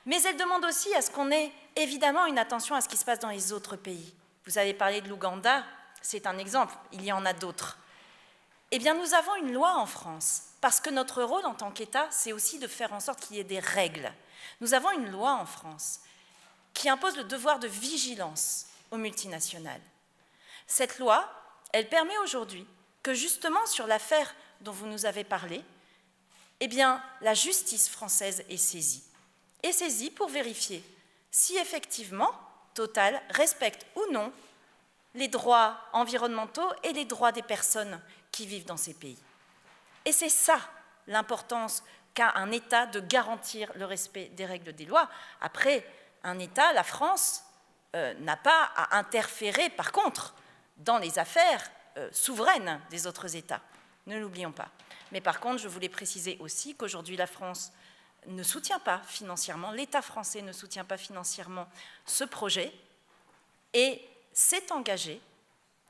Mais elle demande aussi à ce qu'on ait évidemment une attention à ce qui se passe dans les autres pays. Vous avez parlé de l'Ouganda, c'est un exemple, il y en a d'autres. Eh bien, nous avons une loi en France, parce que notre rôle en tant qu'État, c'est aussi de faire en sorte qu'il y ait des règles. Nous avons une loi en France qui impose le devoir de vigilance aux multinationales. Cette loi, elle permet aujourd'hui que justement sur l'affaire dont vous nous avez parlé, eh bien, la justice française est saisie pour vérifier si effectivement Total respecte ou non les droits environnementaux et les droits des personnes qui vivent dans ces pays. Et c'est ça l'importance qu'a un État de garantir le respect des règles des lois. Après, un État, la France, n'a pas à interférer, par contre, dans les affaires souveraines des autres États. Ne l'oublions pas. Mais par contre, je voulais préciser aussi qu'aujourd'hui, la France ne soutient pas financièrement, l'État français ne soutient pas financièrement ce projet et s'est engagé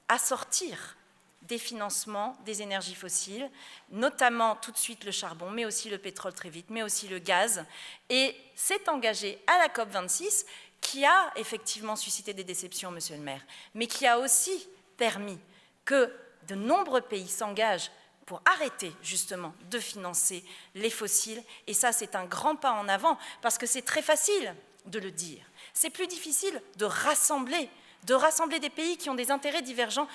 à sortir des financements des énergies fossiles, notamment tout de suite le charbon, mais aussi le pétrole très vite, mais aussi le gaz, et s'est engagé à la COP26, qui a effectivement suscité des déceptions, monsieur le maire, mais qui a aussi permis que de nombreux pays s'engagent pour arrêter justement de financer les fossiles. Et ça, c'est un grand pas en avant, parce que c'est très facile de le dire. C'est plus difficile de rassembler des pays qui ont des intérêts divergents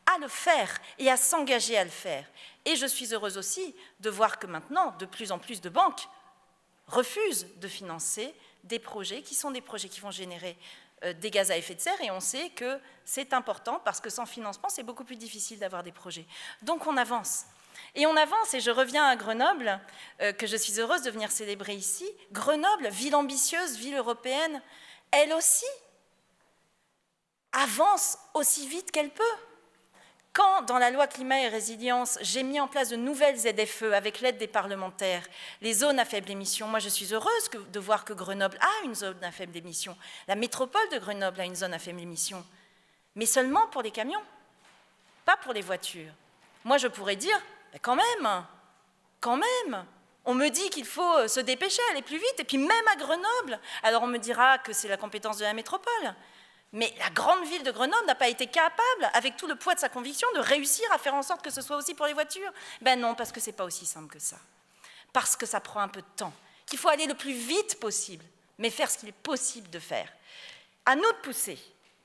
à le faire et à s'engager à le faire. Et je suis heureuse aussi de voir que maintenant, de plus en plus de banques refusent de financer des projets qui sont des projets qui vont générer des gaz à effet de serre, et on sait que c'est important parce que sans financement, c'est beaucoup plus difficile d'avoir des projets. Donc on avance. Et on avance, et je reviens à Grenoble, que je suis heureuse de venir célébrer ici. Grenoble, ville ambitieuse, ville européenne, elle aussi avance aussi vite qu'elle peut. Quand, dans la loi climat et résilience, j'ai mis en place de nouvelles ZFE avec l'aide des parlementaires, les zones à faible émission, moi je suis heureuse de voir que Grenoble a une zone à faible émission. La métropole de Grenoble a une zone à faible émission, mais seulement pour les camions, pas pour les voitures. Moi je pourrais dire, quand même, on me dit qu'il faut se dépêcher, aller plus vite, et puis même à Grenoble, alors on me dira que c'est la compétence de la métropole. Mais la grande ville de Grenoble n'a pas été capable, avec tout le poids de sa conviction, de réussir à faire en sorte que ce soit aussi pour les voitures. Ben non, parce que ce n'est pas aussi simple que ça. Parce que ça prend un peu de temps. Qu'il faut aller le plus vite possible, mais faire ce qu'il est possible de faire. À nous de pousser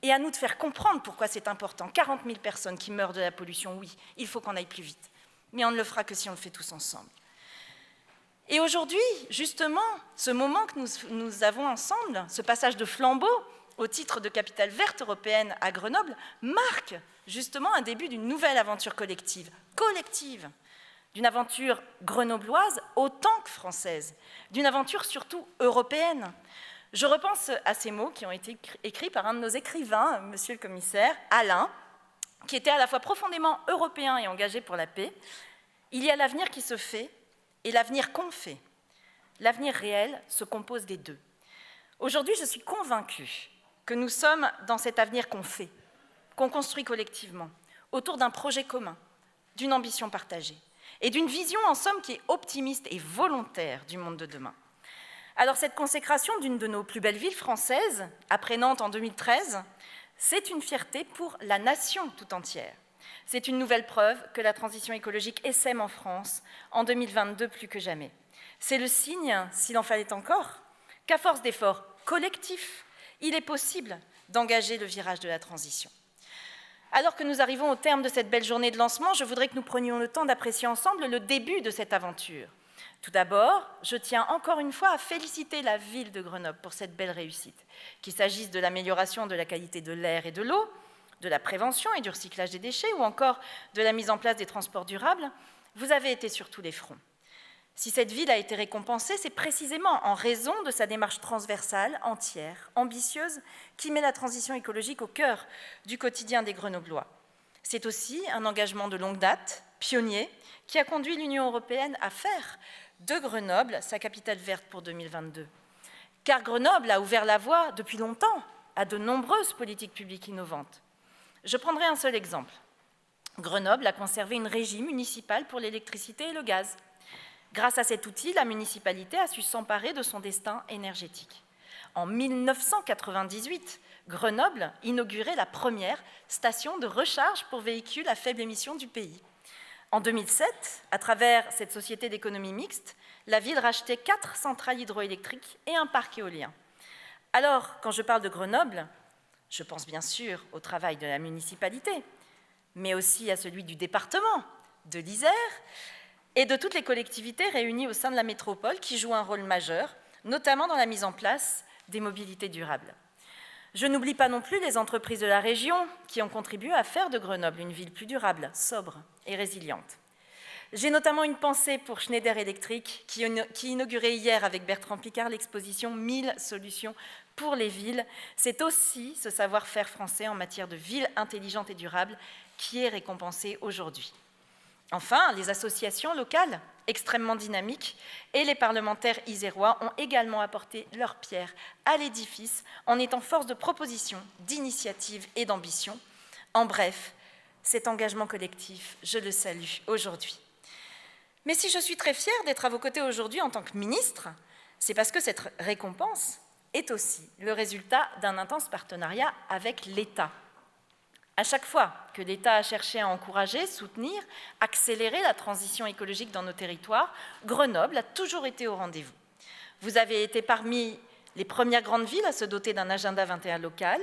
et à nous de faire comprendre pourquoi c'est important. 40 000 personnes qui meurent de la pollution, oui, il faut qu'on aille plus vite. Mais on ne le fera que si on le fait tous ensemble. Et aujourd'hui, justement, ce moment que nous avons ensemble, ce passage de flambeau, au titre de capitale verte européenne à Grenoble, marque justement un début d'une nouvelle aventure collective, d'une aventure grenobloise autant que française, d'une aventure surtout européenne. Je repense à ces mots qui ont été écrits par un de nos écrivains, monsieur le commissaire, Alain, qui était à la fois profondément européen et engagé pour la paix. Il y a l'avenir qui se fait et l'avenir qu'on fait. L'avenir réel se compose des deux. Aujourd'hui, je suis convaincue que nous sommes dans cet avenir qu'on fait, qu'on construit collectivement, autour d'un projet commun, d'une ambition partagée, et d'une vision en somme qui est optimiste et volontaire du monde de demain. Alors cette consécration d'une de nos plus belles villes françaises, après Nantes en 2013, c'est une fierté pour la nation tout entière. C'est une nouvelle preuve que la transition écologique essaime en France en 2022 plus que jamais. C'est le signe, s'il en fallait encore, qu'à force d'efforts collectifs, il est possible d'engager le virage de la transition. Alors que nous arrivons au terme de cette belle journée de lancement, je voudrais que nous prenions le temps d'apprécier ensemble le début de cette aventure. Tout d'abord, je tiens encore une fois à féliciter la ville de Grenoble pour cette belle réussite, qu'il s'agisse de l'amélioration de la qualité de l'air et de l'eau, de la prévention et du recyclage des déchets, ou encore de la mise en place des transports durables. Vous avez été sur tous les fronts. Si cette ville a été récompensée, c'est précisément en raison de sa démarche transversale, entière, ambitieuse, qui met la transition écologique au cœur du quotidien des Grenoblois. C'est aussi un engagement de longue date, pionnier, qui a conduit l'Union européenne à faire de Grenoble sa capitale verte pour 2022. Car Grenoble a ouvert la voie depuis longtemps à de nombreuses politiques publiques innovantes. Je prendrai un seul exemple. Grenoble a conservé une régie municipale pour l'électricité et le gaz. Grâce à cet outil, la municipalité a su s'emparer de son destin énergétique. En 1998, Grenoble inaugurait la première station de recharge pour véhicules à faible émission du pays. En 2007, à travers cette société d'économie mixte, la ville rachetait 4 centrales hydroélectriques et un parc éolien. Alors, quand je parle de Grenoble, je pense bien sûr au travail de la municipalité, mais aussi à celui du département, de l'Isère, et de toutes les collectivités réunies au sein de la métropole qui jouent un rôle majeur, notamment dans la mise en place des mobilités durables. Je n'oublie pas non plus les entreprises de la région qui ont contribué à faire de Grenoble une ville plus durable, sobre et résiliente. J'ai notamment une pensée pour Schneider Electric qui inaugurait hier avec Bertrand Picard l'exposition 1000 solutions pour les villes. C'est aussi ce savoir-faire français en matière de villes intelligentes et durables qui est récompensé aujourd'hui. Enfin, les associations locales, extrêmement dynamiques, et les parlementaires isérois ont également apporté leur pierre à l'édifice en étant force de proposition, d'initiative et d'ambition. En bref, cet engagement collectif, je le salue aujourd'hui. Mais si je suis très fière d'être à vos côtés aujourd'hui en tant que ministre, c'est parce que cette récompense est aussi le résultat d'un intense partenariat avec l'État. À chaque fois que l'État a cherché à encourager, soutenir, accélérer la transition écologique dans nos territoires, Grenoble a toujours été au rendez-vous. Vous avez été parmi les premières grandes villes à se doter d'un agenda 21 local,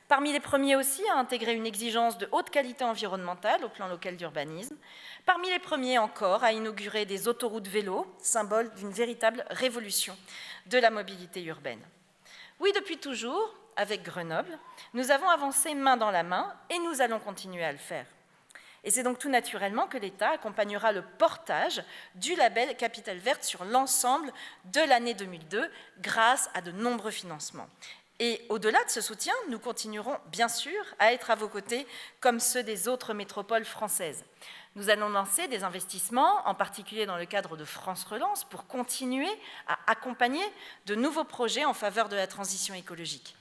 parmi les premiers aussi à intégrer une exigence de haute qualité environnementale au plan local d'urbanisme, parmi les premiers encore à inaugurer des autoroutes vélo, symbole d'une véritable révolution de la mobilité urbaine. Oui, depuis toujours, avec Grenoble, nous avons avancé main dans la main et nous allons continuer à le faire. Et c'est donc tout naturellement que l'État accompagnera le portage du label Capitale Verte sur l'ensemble de l'année 2002 grâce à de nombreux financements. Et au-delà de ce soutien, nous continuerons bien sûr à être à vos côtés comme ceux des autres métropoles françaises. Nous allons lancer des investissements, en particulier dans le cadre de France Relance, pour continuer à accompagner de nouveaux projets en faveur de la transition écologique.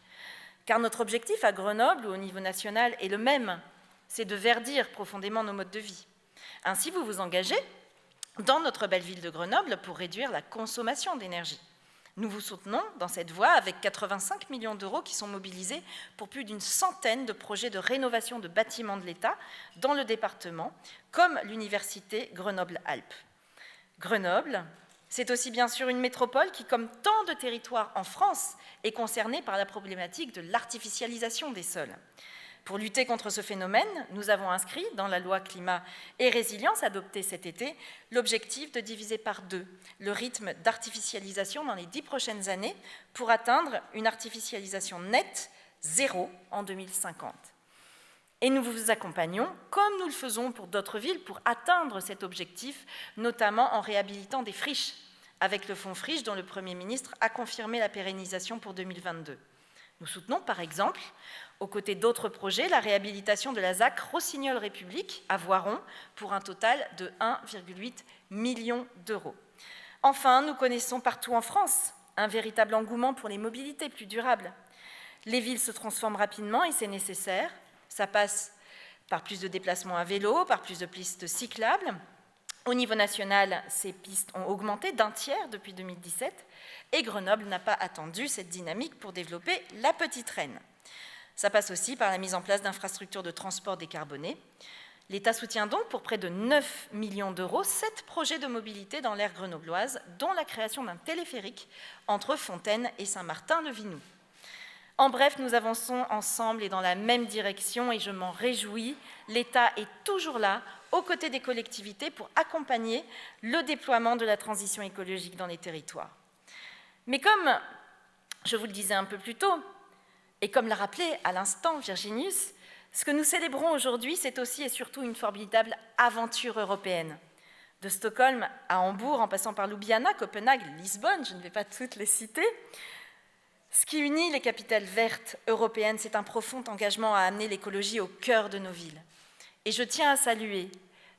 Car notre objectif à Grenoble ou au niveau national est le même, c'est de verdir profondément nos modes de vie. Ainsi, vous vous engagez dans notre belle ville de Grenoble pour réduire la consommation d'énergie. Nous vous soutenons dans cette voie avec 85 millions d'euros qui sont mobilisés pour plus d'une centaine de projets de rénovation de bâtiments de l'État dans le département, comme l'université Grenoble-Alpes. Grenoble, c'est aussi bien sûr une métropole qui, comme tant de territoires en France, est concernée par la problématique de l'artificialisation des sols. Pour lutter contre ce phénomène, nous avons inscrit dans la loi climat et résilience adoptée cet été l'objectif de diviser par 2 le rythme d'artificialisation dans les 10 prochaines années pour atteindre une artificialisation nette zéro en 2050. Et nous vous accompagnons, comme nous le faisons pour d'autres villes, pour atteindre cet objectif, notamment en réhabilitant des friches, avec le fonds friche dont le Premier ministre a confirmé la pérennisation pour 2022. Nous soutenons par exemple, aux côtés d'autres projets, la réhabilitation de la ZAC Rossignol-République à Voiron pour un total de 1,8 million d'euros. Enfin, nous connaissons partout en France un véritable engouement pour les mobilités plus durables. Les villes se transforment rapidement et c'est nécessaire. Ça passe par plus de déplacements à vélo, par plus de pistes cyclables. Au niveau national, ces pistes ont augmenté d'un tiers depuis 2017 et Grenoble n'a pas attendu cette dynamique pour développer la petite reine. Ça passe aussi par la mise en place d'infrastructures de transport décarbonées. L'État soutient donc pour près de 9 millions d'euros 7 projets de mobilité dans l'aire grenobloise, dont la création d'un téléphérique entre Fontaine et Saint-Martin-le-Vinoux. En bref, nous avançons ensemble et dans la même direction et je m'en réjouis. L'État est toujours là, aux côtés des collectivités, pour accompagner le déploiement de la transition écologique dans les territoires. Mais comme je vous le disais un peu plus tôt, et comme l'a rappelé à l'instant Virginius, ce que nous célébrons aujourd'hui, c'est aussi et surtout une formidable aventure européenne. De Stockholm à Hambourg, en passant par Ljubljana, Copenhague, Lisbonne, je ne vais pas toutes les citer. Ce qui unit les capitales vertes européennes, c'est un profond engagement à amener l'écologie au cœur de nos villes. Et je tiens à saluer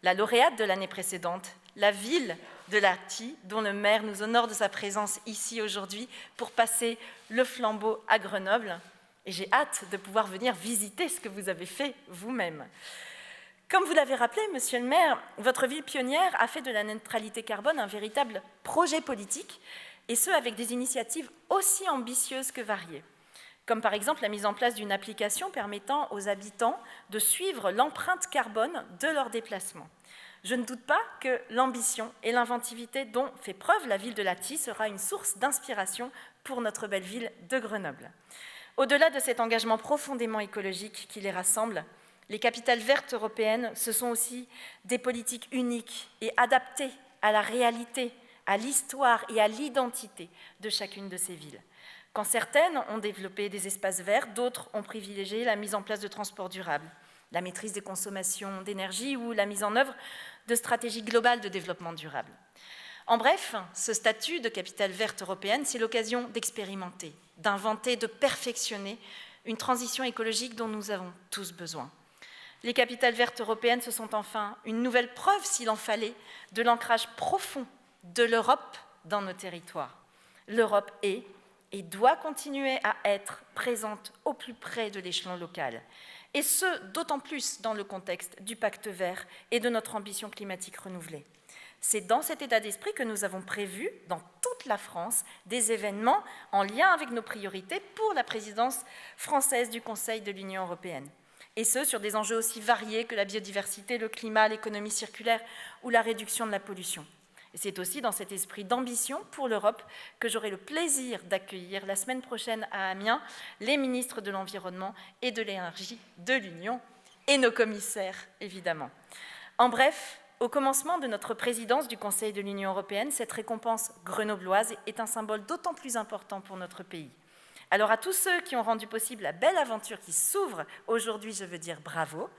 la lauréate de l'année précédente, la ville de Lahti, dont le maire nous honore de sa présence ici aujourd'hui pour passer le flambeau à Grenoble. Et j'ai hâte de pouvoir venir visiter ce que vous avez fait vous-même. Comme vous l'avez rappelé, monsieur le maire, votre ville pionnière a fait de la neutralité carbone un véritable projet politique, et ce avec des initiatives aussi ambitieuses que variées, comme par exemple la mise en place d'une application permettant aux habitants de suivre l'empreinte carbone de leurs déplacements. Je ne doute pas que l'ambition et l'inventivité dont fait preuve la ville de Lahti sera une source d'inspiration pour notre belle ville de Grenoble. Au-delà de cet engagement profondément écologique qui les rassemble, les capitales vertes européennes, ce sont aussi des politiques uniques et adaptées à la réalité, à l'histoire et à l'identité de chacune de ces villes. Quand certaines ont développé des espaces verts, d'autres ont privilégié la mise en place de transports durables, la maîtrise des consommations d'énergie ou la mise en œuvre de stratégies globales de développement durable. En bref, ce statut de capitale verte européenne, c'est l'occasion d'expérimenter, d'inventer, de perfectionner une transition écologique dont nous avons tous besoin. Les capitales vertes européennes, ce sont enfin une nouvelle preuve, s'il en fallait, de l'ancrage profond de l'Europe dans nos territoires. L'Europe est et doit continuer à être présente au plus près de l'échelon local. Et ce, d'autant plus dans le contexte du pacte vert et de notre ambition climatique renouvelée. C'est dans cet état d'esprit que nous avons prévu, dans toute la France, des événements en lien avec nos priorités pour la présidence française du Conseil de l'Union européenne. Et ce, sur des enjeux aussi variés que la biodiversité, le climat, l'économie circulaire ou la réduction de la pollution. Et c'est aussi dans cet esprit d'ambition pour l'Europe que j'aurai le plaisir d'accueillir la semaine prochaine à Amiens les ministres de l'Environnement et de l'Énergie de l'Union et nos commissaires, évidemment. En bref, au commencement de notre présidence du Conseil de l'Union européenne, cette récompense grenobloise est un symbole d'autant plus important pour notre pays. Alors à tous ceux qui ont rendu possible la belle aventure qui s'ouvre aujourd'hui, je veux dire bravo.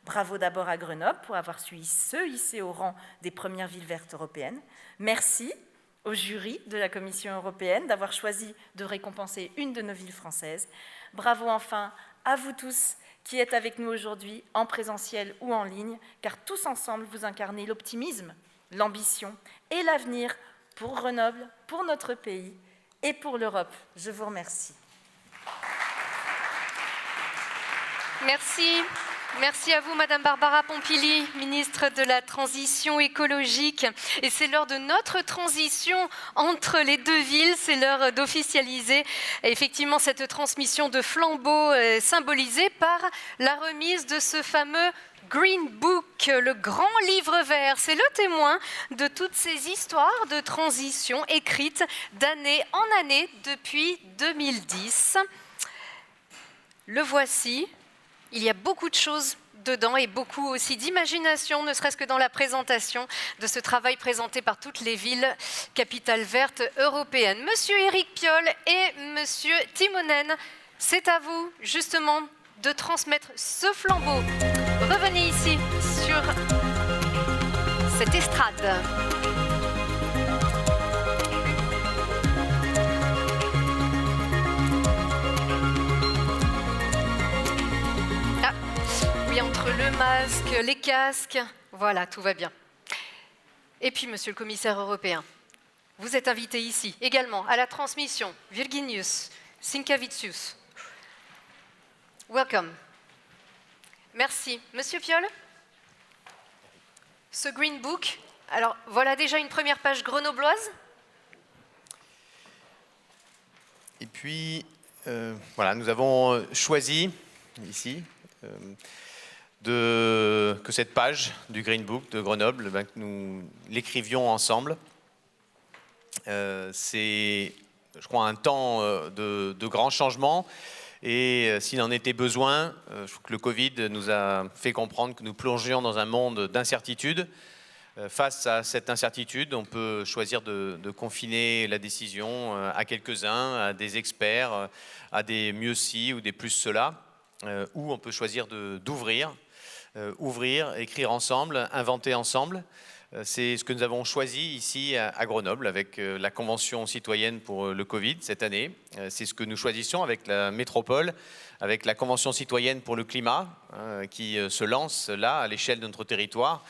Bravo d'abord à Grenoble pour avoir su se hisser au rang des premières villes vertes européennes. Merci au jury de la Commission européenne d'avoir choisi de récompenser une de nos villes françaises. Bravo enfin à vous tous qui êtes avec nous aujourd'hui, en présentiel ou en ligne, car tous ensemble, vous incarnez l'optimisme, l'ambition et l'avenir pour Grenoble, pour notre pays et pour l'Europe. Je vous remercie. Merci. Merci à vous, Madame Barbara Pompili, ministre de la Transition écologique. Et c'est l'heure de notre transition entre les deux villes. C'est l'heure d'officialiser effectivement cette transmission de flambeau symbolisée par la remise de ce fameux Green Book, le grand livre vert. C'est le témoin de toutes ces histoires de transition écrites d'année en année depuis 2010. Le voici. Il y a beaucoup de choses dedans et beaucoup aussi d'imagination, ne serait-ce que dans la présentation de ce travail présenté par toutes les villes capitales vertes européennes. Monsieur Éric Piolle et Monsieur Timonen, c'est à vous justement de transmettre ce flambeau. Revenez ici sur cette estrade. Oui, entre le masque, les casques, voilà, tout va bien. Et puis, monsieur le commissaire européen, vous êtes invité ici également à la transmission. Virginijus Sinkevicius. Welcome. Merci. Monsieur Piolle, ce Green Book, alors voilà déjà une première page grenobloise. Et puis, voilà, nous avons choisi ici que cette page du Green Book de Grenoble, que nous l'écrivions ensemble. C'est, je crois, un temps de grands changements. Et s'il en était besoin, je trouve que le Covid nous a fait comprendre que nous plongions dans un monde d'incertitude. Face à cette incertitude, on peut choisir de confiner la décision à quelques-uns, à des experts, à des mieux ci ou des plus cela, ou on peut choisir d'ouvrir. Ouvrir, écrire ensemble, inventer ensemble. C'est ce que nous avons choisi ici à Grenoble avec la Convention citoyenne pour le Covid cette année. C'est ce que nous choisissons avec la métropole, avec la Convention citoyenne pour le climat qui se lance là à l'échelle de notre territoire.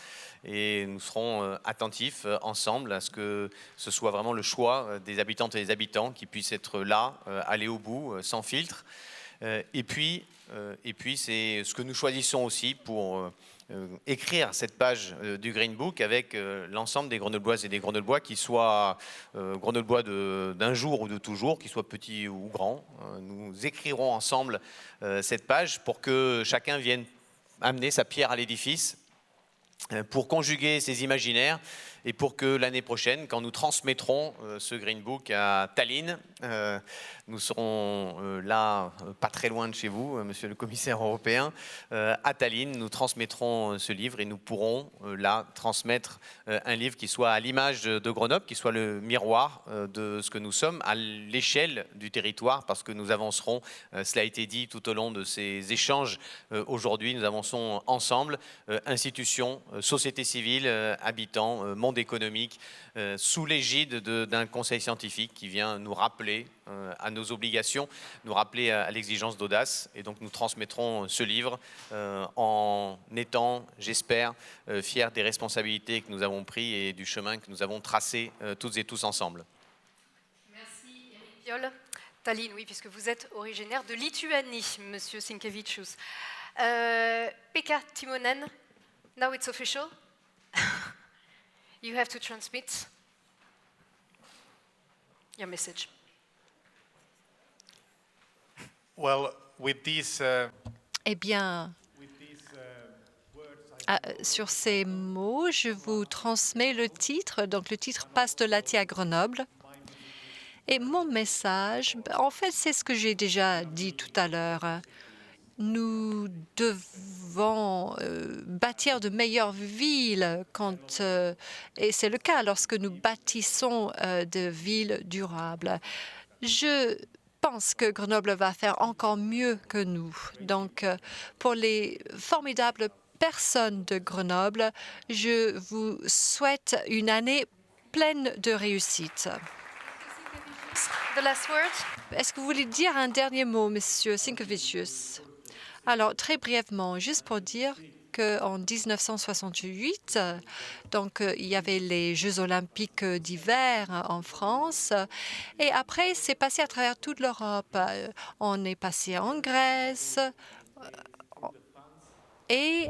Et nous serons attentifs ensemble à ce que ce soit vraiment le choix des habitantes et des habitants qui puissent être là, aller au bout, sans filtre. Et puis c'est ce que nous choisissons aussi pour écrire cette page du Green Book avec l'ensemble des Grenobloises et des Grenoblois, qui soient Grenoblois d'un jour ou de toujours, qu'ils soient petits ou grands. Nous écrirons ensemble cette page pour que chacun vienne amener sa pierre à l'édifice pour conjuguer ces imaginaires et pour que l'année prochaine, quand nous transmettrons ce Green Book à Tallinn, nous serons là, pas très loin de chez vous, monsieur le commissaire européen, à Tallinn, nous transmettrons ce livre et nous pourrons là transmettre un livre qui soit à l'image de Grenoble, qui soit le miroir de ce que nous sommes à l'échelle du territoire, parce que nous avancerons, cela a été dit tout au long de ces échanges aujourd'hui, nous avançons ensemble, institutions, société civile, habitants, monde économique, sous l'égide d'un conseil scientifique qui vient nous rappeler à nos obligations, nous rappeler à l'exigence d'audace. Et donc nous transmettrons ce livre en étant, j'espère, fiers des responsabilités que nous avons prises et du chemin que nous avons tracé toutes et tous ensemble. Merci Eric Piolle. Tallinn, oui, puisque vous êtes originaire de Lituanie, monsieur Sinkevičius. Pekka Timonen, now it's official. You have to transmit your message. Well, with these, Eh bien, sur ces mots, je vous transmets le titre. Donc, le titre passe de Lahti à Grenoble. Et mon message, en fait, c'est ce que j'ai déjà dit tout à l'heure. Nous devons bâtir de meilleures villes et c'est le cas lorsque nous bâtissons de villes durables. Je pense que Grenoble va faire encore mieux que nous. Donc, pour les formidables personnes de Grenoble, je vous souhaite une année pleine de réussite. The last word. Est-ce que vous voulez dire un dernier mot, monsieur Sinkevičius? Alors, très brièvement, juste pour dire qu'en 1968, donc, il y avait les Jeux olympiques d'hiver en France. Et après, c'est passé à travers toute l'Europe. On est passé en Grèce. Et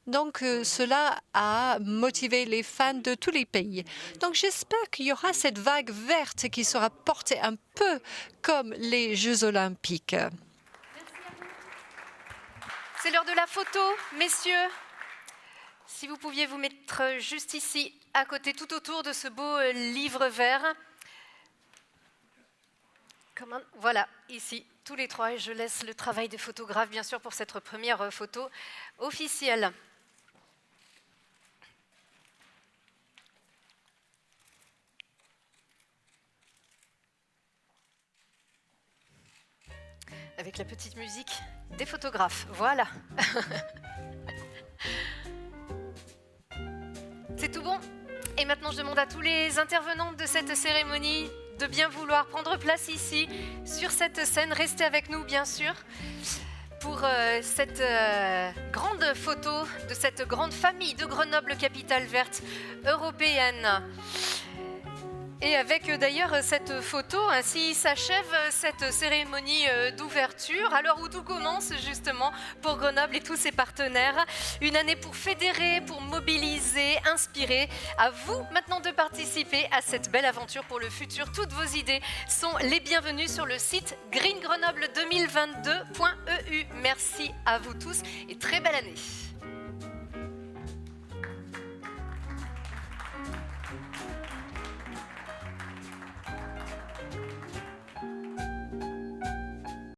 donc, cela a motivé les fans de tous les pays. Donc, j'espère qu'il y aura cette vague verte qui sera portée un peu comme les Jeux olympiques. C'est l'heure de la photo, messieurs. Si vous pouviez vous mettre juste ici, à côté, tout autour de ce beau livre vert. Voilà, ici, tous les trois. Et je laisse le travail de photographe, bien sûr, pour cette première photo officielle. Avec la petite musique des photographes. Voilà. C'est tout bon. Et maintenant, je demande à tous les intervenants de cette cérémonie de bien vouloir prendre place ici, sur cette scène. Restez avec nous, bien sûr, pour cette grande photo de cette grande famille de Grenoble, capitale verte européenne. Et avec d'ailleurs cette photo, ainsi s'achève cette cérémonie d'ouverture, à l'heure où tout commence justement pour Grenoble et tous ses partenaires. Une année pour fédérer, pour mobiliser, inspirer. À vous maintenant de participer à cette belle aventure pour le futur. Toutes vos idées sont les bienvenues sur le site greengrenoble2022.eu. Merci à vous tous et très belle année.